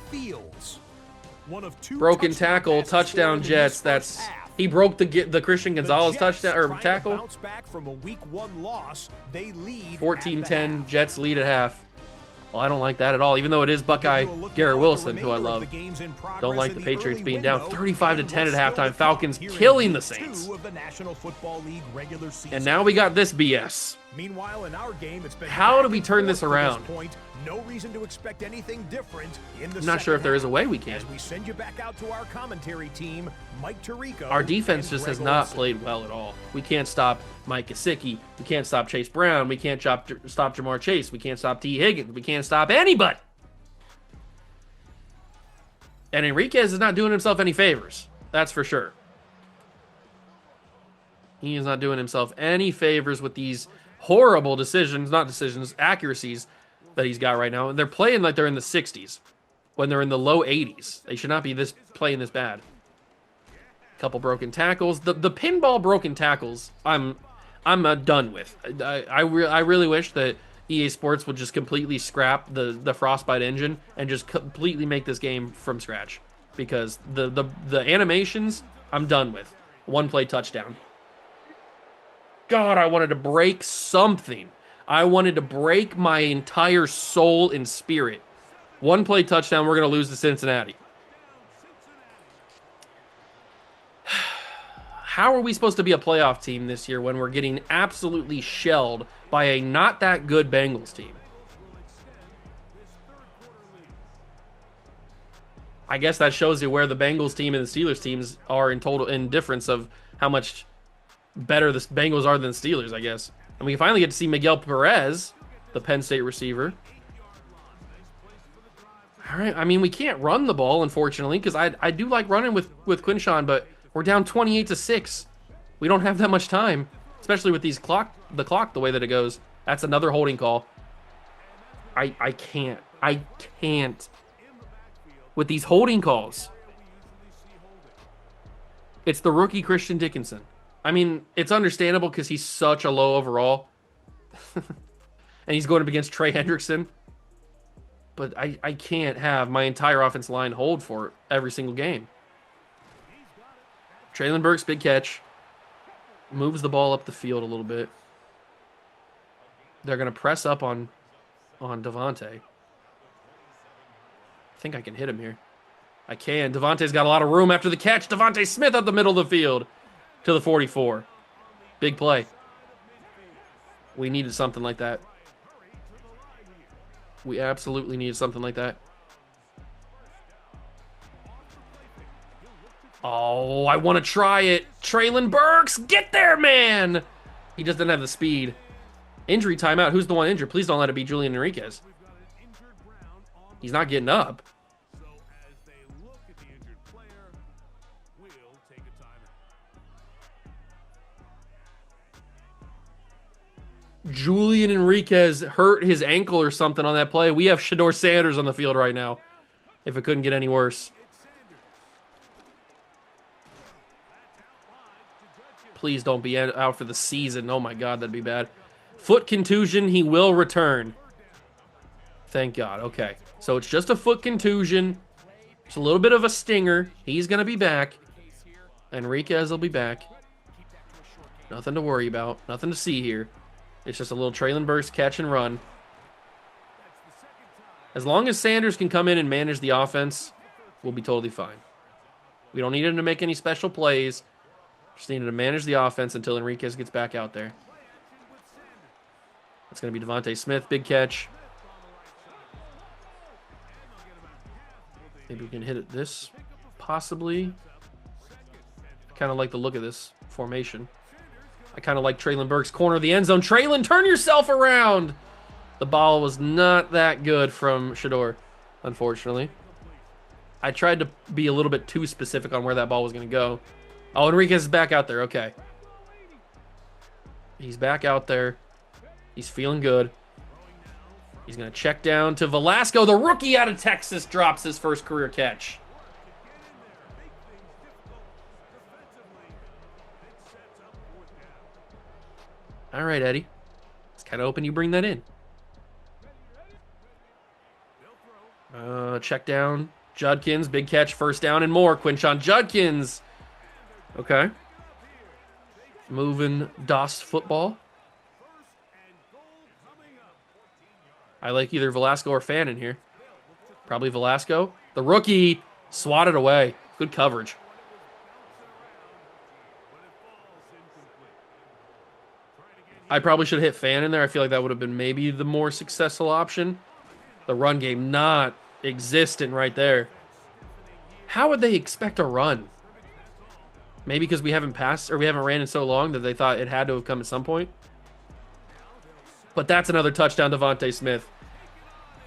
Broken tackle. Touchdown Jets. That's... He broke the Christian Gonzalez touchdown or tackle. 14-10, Jets lead at half. Well, I don't like that at all, even though it is Buckeye Garrett Wilson, who I love. Don't like the Patriots being down 35-10 at halftime. Falcons killing the Saints. And now we got this BS. Meanwhile, in our game, it's been how do we turn this around? No reason to expect anything different in the I'm not sure if there is a way we can. As we send you back out to our commentary team, Mike Tirico. Our defense just has not played well at all. We can't stop Mike Gesicki. We can't stop Chase Brown. We can't stop Jamar Chase. We can't stop T. Higgins. We can't stop anybody. And Enriquez is not doing himself any favors. That's for sure. He is not doing himself any favors with these horrible accuracies that he's got right now. They're playing like they're in the 60s when they're in the low 80s. They should not be playing this bad. Couple broken tackles. The pinball broken tackles, I'm done with. I really wish that EA Sports would just completely scrap the Frostbite engine and just completely make this game from scratch, because the animations I'm done with. One play touchdown. God, I wanted to break something. I wanted to break my entire soul and spirit. One play touchdown, we're going to lose to Cincinnati. How are we supposed to be a playoff team this year when we're getting absolutely shelled by a not that good Bengals team? I guess that shows you where the Bengals team and the Steelers teams are in difference of how much better the Bengals are than the Steelers, I guess. And we finally get to see Miguel Perez, the Penn State receiver. All right, I mean, we can't run the ball, unfortunately, because I do like running with Quinshawn, but we're down 28-6. We don't have that much time, especially with the clock the way that it goes. That's another holding call. I can't with these holding calls. It's the rookie Christian Dickinson. I mean, it's understandable because he's such a low overall. And he's going up against Trey Hendrickson. But I can't have my entire offensive line hold for every single game. Traylon Burks, big catch. Moves the ball up the field a little bit. They're going to press up on Devontae. I think I can hit him here. I can. Devontae's got a lot of room after the catch. Devontae Smith up the middle of the field to the 44. Big play. We needed something like that. We absolutely needed something like that. Oh, I want to try it. Traylon Burks, get there, man! He just didn't have the speed. Injury timeout. Who's the one injured? Please don't let it be Julian Enriquez. He's not getting up. Julian Enriquez hurt his ankle or something on that play. We have Shador Sanders on the field right now. If it couldn't get any worse. Please don't be out for the season. Oh my God, that'd be bad. Foot contusion, he will return. Thank God. Okay. So it's just a foot contusion. It's a little bit of a stinger. He's going to be back. Enriquez will be back. Nothing to worry about. Nothing to see here. It's just a little Traylon Burks catch and run. As long as Sanders can come in and manage the offense, we'll be totally fine. We don't need him to make any special plays. Just need him to manage the offense until Enriquez gets back out there. That's going to be Devontae Smith. Big catch. Maybe we can hit it this, possibly. Kind of like the look of this formation. I kind of like Traylon Burks' corner of the end zone. Traylon, turn yourself around! The ball was not that good from Shador, unfortunately. I tried to be a little bit too specific on where that ball was going to go. Oh, Enriquez is back out there. Okay. He's back out there. He's feeling good. He's going to check down to Velasco. The rookie out of Texas drops his first career catch. All right, Eddie. It's kind of hoping you bring that in. Check down. Judkins, big catch, first down and more. Quinshon Judkins. Okay. Moving DOS football. I like either Velasco or Fan in here. Probably Velasco. The rookie swatted away. Good coverage. I probably should have hit Fan in there. I feel like that would have been maybe the more successful option. The run game not existent right there. How would they expect a run? Maybe because we haven't passed or we haven't ran in so long that they thought it had to have come at some point. But that's another touchdown to Devontae Smith.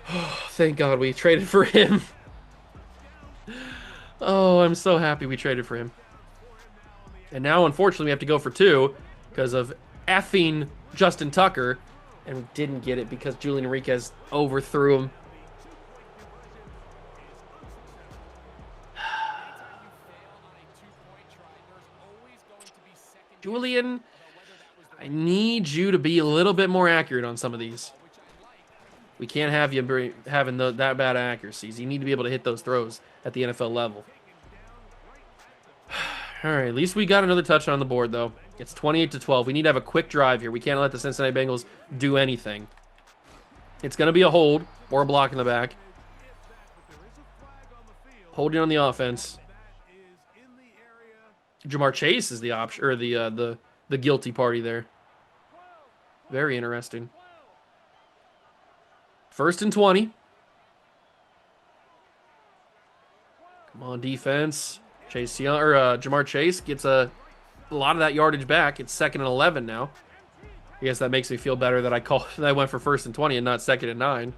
Oh, thank God we traded for him. Oh, I'm so happy we traded for him. And now, unfortunately, we have to go for two because of effing Justin Tucker. And we didn't get it because Julian Enriquez overthrew him. Julian, I need you to be a little bit more accurate on some of these. We can't have you having that bad accuracies. You need to be able to hit those throws at the NFL level. All right, at least we got another touchdown on the board, though. It's 28-12. We need to have a quick drive here. We can't let the Cincinnati Bengals do anything. It's going to be a hold or a block in the back. Holding on the offense. Jamar Chase is the option, or the guilty party there. Very interesting. 1st and 20. Come on, defense. Chase Young or Jamar Chase gets a lot of that yardage back. It's 2nd and 11 now. I guess that makes me feel better that I went for 1st and 20 and not 2nd and 9.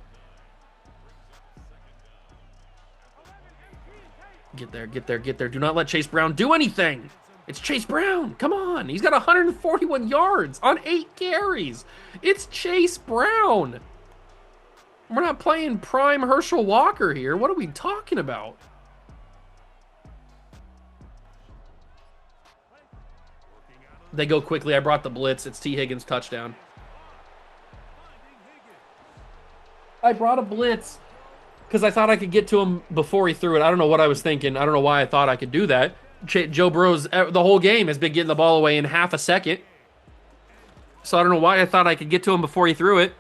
Get there, get there, get there. Do not let Chase Brown do anything. It's Chase Brown. Come on. He's got 141 yards on 8 carries. It's Chase Brown. We're not playing prime Herschel Walker here. What are we talking about? They go quickly. I brought the blitz. It's T. Higgins touchdown. I brought a blitz because I thought I could get to him before he threw it. I don't know what I was thinking. I don't know why I thought I could do that. Joe Burrow's the whole game has been getting the ball away in half a second. So I don't know why I thought I could get to him before he threw it.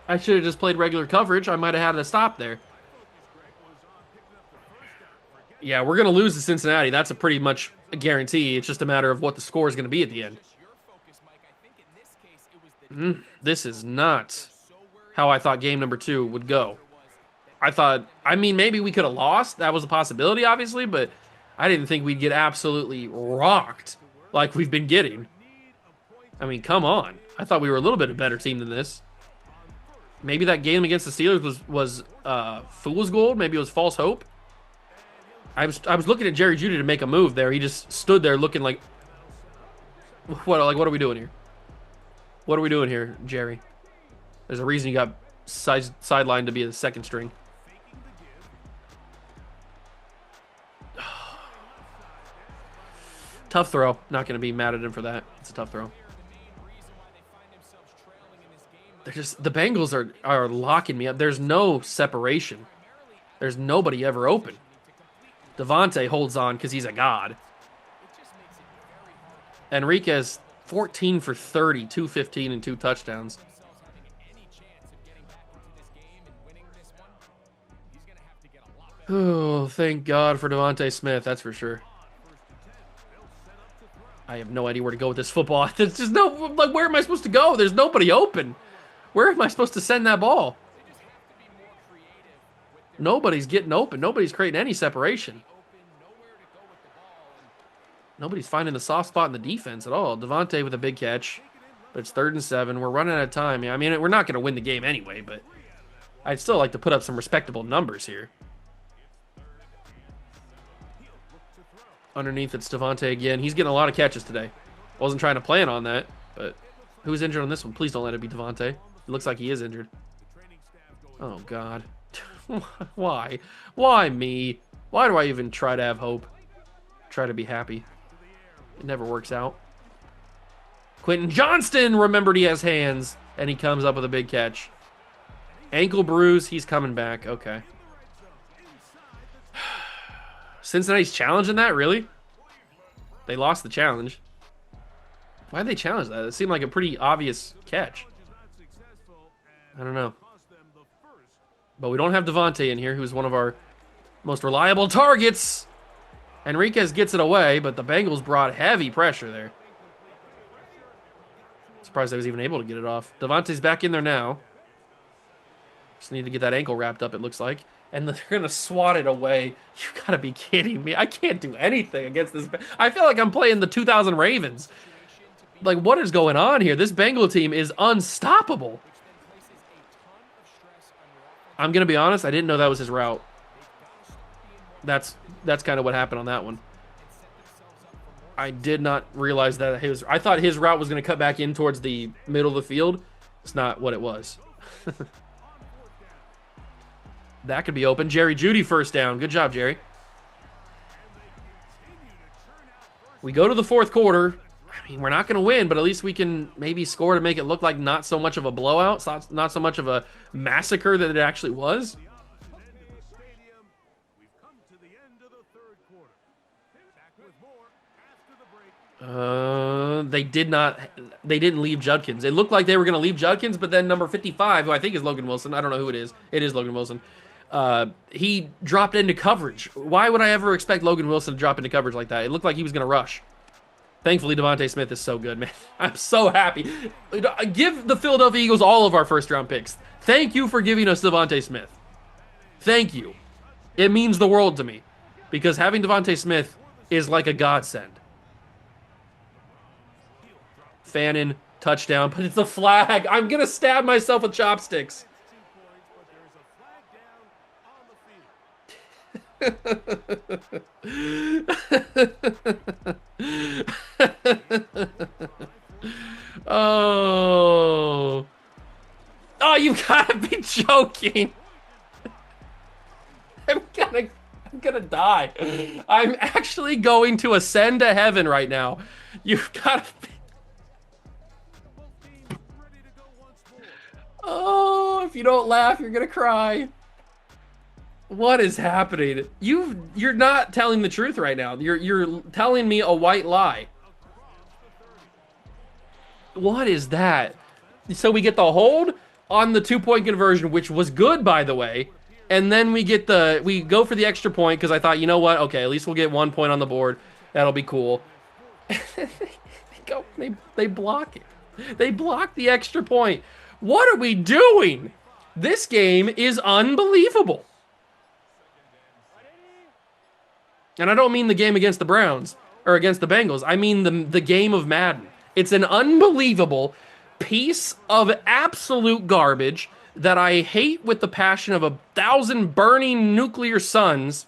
I should have just played regular coverage. I might have had a stop there. Yeah, we're going to lose to Cincinnati. That's a pretty much a guarantee. It's just a matter of what the score is going to be at the end. This is not how I thought game number 2 would go. I mean, maybe we could have lost. That was a possibility, obviously, but I didn't think we'd get absolutely rocked like we've been getting. I mean, come on. I thought we were a little bit a better team than this. Maybe that game against the Steelers was fool's gold. Maybe it was false hope. I was looking at Jerry Jeudy to make a move there. He just stood there looking like, what are we doing here? What are we doing here, Jerry? There's a reason you got sidelined to be the 2nd string. Tough throw. Not going to be mad at him for that. It's a tough throw. The Bengals are locking me up. There's no separation. There's nobody ever open. Devontae holds on because he's a god. Enriquez, 14 for 30, 215 and 2 touchdowns. Oh, thank God for Devontae Smith, that's for sure. I have no idea where to go with this football. There's just where am I supposed to go? There's nobody open. Where am I supposed to send that ball? Nobody's getting open. Nobody's creating any separation. Nobody's finding the soft spot in the defense at all. Devontae with a big catch, but it's 3rd and 7. We're running out of time. I mean, we're not going to win the game anyway, but I'd still like to put up some respectable numbers here. Underneath, it's Devontae again. He's getting a lot of catches today. Wasn't trying to plan on that, but who's injured on this one? Please don't let it be Devontae. It looks like he is injured. Oh, God. Why? Why me? Why do I even try to have hope? Try to be happy. It never works out. Quentin Johnston remembered he has hands, and he comes up with a big catch. Ankle bruise. He's coming back. Okay. Cincinnati's challenging that? Really? They lost the challenge. Why'd they challenge that? It seemed like a pretty obvious catch. I don't know. But we don't have Devontae in here, who's one of our most reliable targets. Enriquez gets it away, but the Bengals brought heavy pressure there. Surprised I was even able to get it off. Devontae's back in there now. Just need to get that ankle wrapped up, it looks like. And they're going to swat it away. You got to be kidding me. I can't do anything against this. I feel like I'm playing the 2000 Ravens. Like, what is going on here? This Bengal team is unstoppable. I'm going to be honest. I didn't know that was his route. That's kind of what happened on that one. I did not realize that I thought his route was going to cut back in towards the middle of the field. It's not what it was. That could be open. Jerry Jeudy 1st down. Good job, Jerry. We go to the 4th quarter. I mean, we're not going to win, but at least we can maybe score to make it look like not so much of a blowout, not so much of a massacre that it actually was. They didn't leave Judkins. It looked like they were going to leave Judkins, but then number 55, who I think is Logan Wilson. I don't know who it is. It is Logan Wilson. He dropped into coverage. Why would I ever expect Logan Wilson to drop into coverage like that? It looked like he was going to rush. Thankfully, Devontae Smith is so good, man. I'm so happy. Give the Philadelphia Eagles all of our first-round picks. Thank you for giving us Devontae Smith. Thank you. It means the world to me. Because having Devontae Smith is like a godsend. Fannin, touchdown, but it's a flag. I'm going to stab myself with chopsticks. Oh, you've got to be joking. I'm gonna die. I'm actually going to ascend to heaven right now. You've got to be. Oh, if you don't laugh, you're gonna cry. What is happening? You're not telling the truth right now. You're telling me a white lie. What is that? So we get the hold on the 2-point conversion, which was good, by the way. And then we go for the extra point because I thought, you know what? Okay, at least we'll get 1 point on the board. That'll be cool. They block it. They block the extra point. What are we doing? This game is unbelievable. And I don't mean the game against the Browns or against the Bengals. I mean the game of Madden. It's an unbelievable piece of absolute garbage that I hate with the passion of 1,000 burning nuclear suns.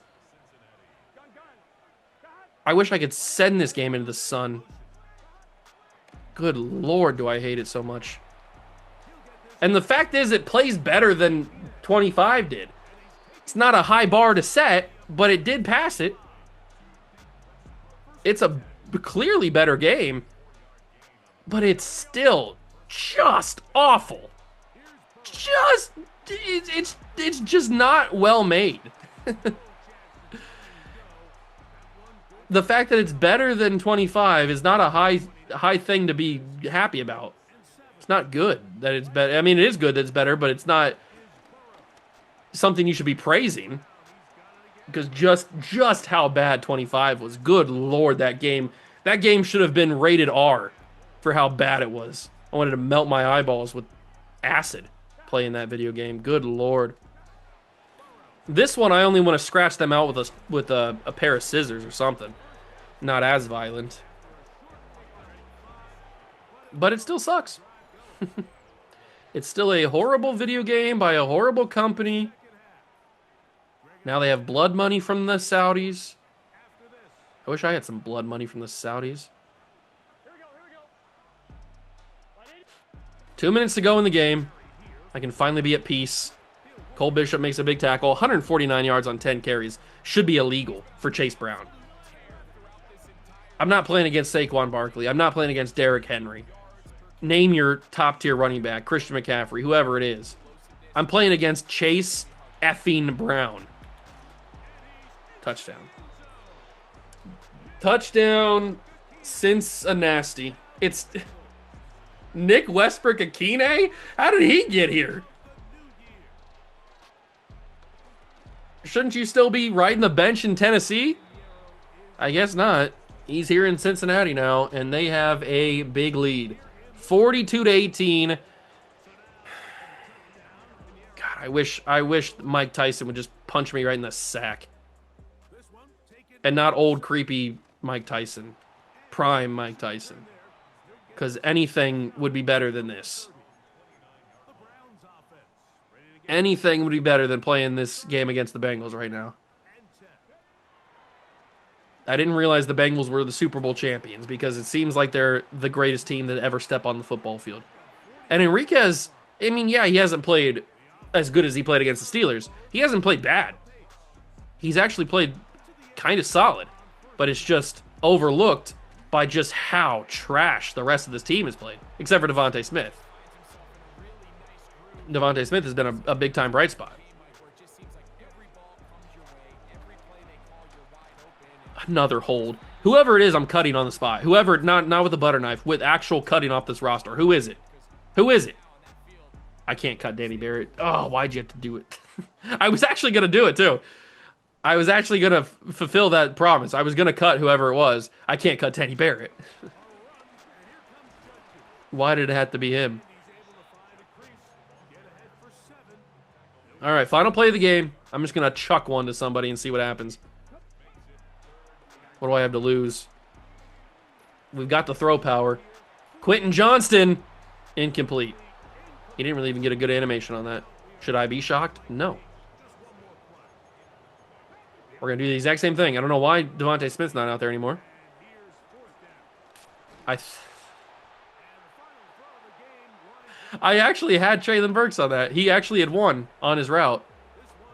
I wish I could send this game into the sun. Good Lord, do I hate it so much. And the fact is, it plays better than 25 did. It's not a high bar to set, but it did pass it. It's a clearly better game, but it's still just awful. It's just not well made. The fact that it's better than 25 is not a high thing to be happy about. It's not good that it's better. I mean, it is good that it's better, but it's not something you should be praising. Because just how bad 25 was. Good Lord, that game should have been rated R for how bad it was. I wanted to melt my eyeballs with acid playing that video game. Good Lord. This one, I only want to scratch them out with a pair of scissors or something. Not as violent. But it still sucks. It's still a horrible video game by a horrible company. Now they have blood money from the Saudis. I wish I had some blood money from the Saudis. 2 minutes to go in the game. I can finally be at peace. Cole Bishop makes a big tackle. 149 yards on 10 carries. Should be illegal for Chase Brown. I'm not playing against Saquon Barkley. I'm not playing against Derrick Henry. Name your top-tier running back, Christian McCaffrey, whoever it is. I'm playing against Chase effing Brown. Touchdown. Touchdown, Cincinnati. It's Nick Westbrook-Akine? How did he get here? Shouldn't you still be riding the bench in Tennessee? I guess not. He's here in Cincinnati now, and they have a big lead. 42-18. God, I wish Mike Tyson would just punch me right in the sack. And not old, creepy Mike Tyson. Prime Mike Tyson. Because anything would be better than this. Anything would be better than playing this game against the Bengals right now. I didn't realize the Bengals were the Super Bowl champions because it seems like they're the greatest team that ever step on the football field. And Enriquez, I mean, yeah, he hasn't played as good as he played against the Steelers. He hasn't played bad. He's actually played kind of solid, but it's just overlooked by just how trash the rest of this team has played, except for Devontae Smith. Devontae Smith has been a big-time bright spot. Another hold. Whoever it is, I'm cutting on the spot. Whoever, not with a butter knife, with actual cutting off this roster. Who is it? Who is it? I can't cut Danny Barrett. Oh, why'd you have to do it? I was actually going to do it too. I was actually going to fulfill that promise. I was going to cut whoever it was. I can't cut Teddy Barrett. Why did it have to be him? All right, final play of the game. I'm just going to chuck one to somebody and see what happens. What do I have to lose? We've got the throw power. Quentin Johnston, incomplete. He didn't really even get a good animation on that. Should I be shocked? No. We're going to do the exact same thing. I don't know why Devontae Smith's not out there anymore. I actually had Traylon Burks on that. He actually had won on his route.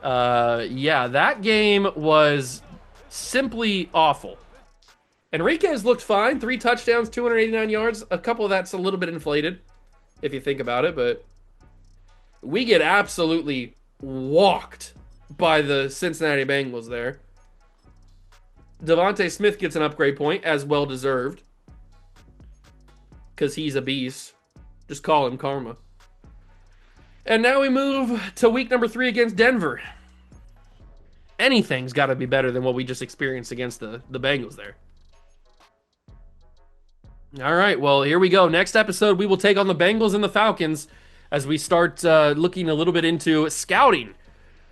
Yeah, that game was simply awful. Enriquez looked fine. 3 touchdowns, 289 yards. A couple of that's a little bit inflated, if you think about it, but we get absolutely walked by the Cincinnati Bengals there. Devontae Smith gets an upgrade point, as well deserved, because he's a beast. Just call him Karma. And now we move to week number 3 against Denver. Anything's got to be better than what we just experienced against the Bengals there. All right, well, here we go. Next episode, we will take on the Bengals and the Falcons as we start looking a little bit into scouting.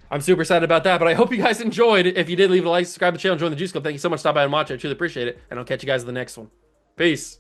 I'm super excited about that, but I hope you guys enjoyed. If you did, leave a like, subscribe to the channel, join the Juice Club. Thank you so much for stopping by and watching. I truly appreciate it, and I'll catch you guys in the next one. Peace.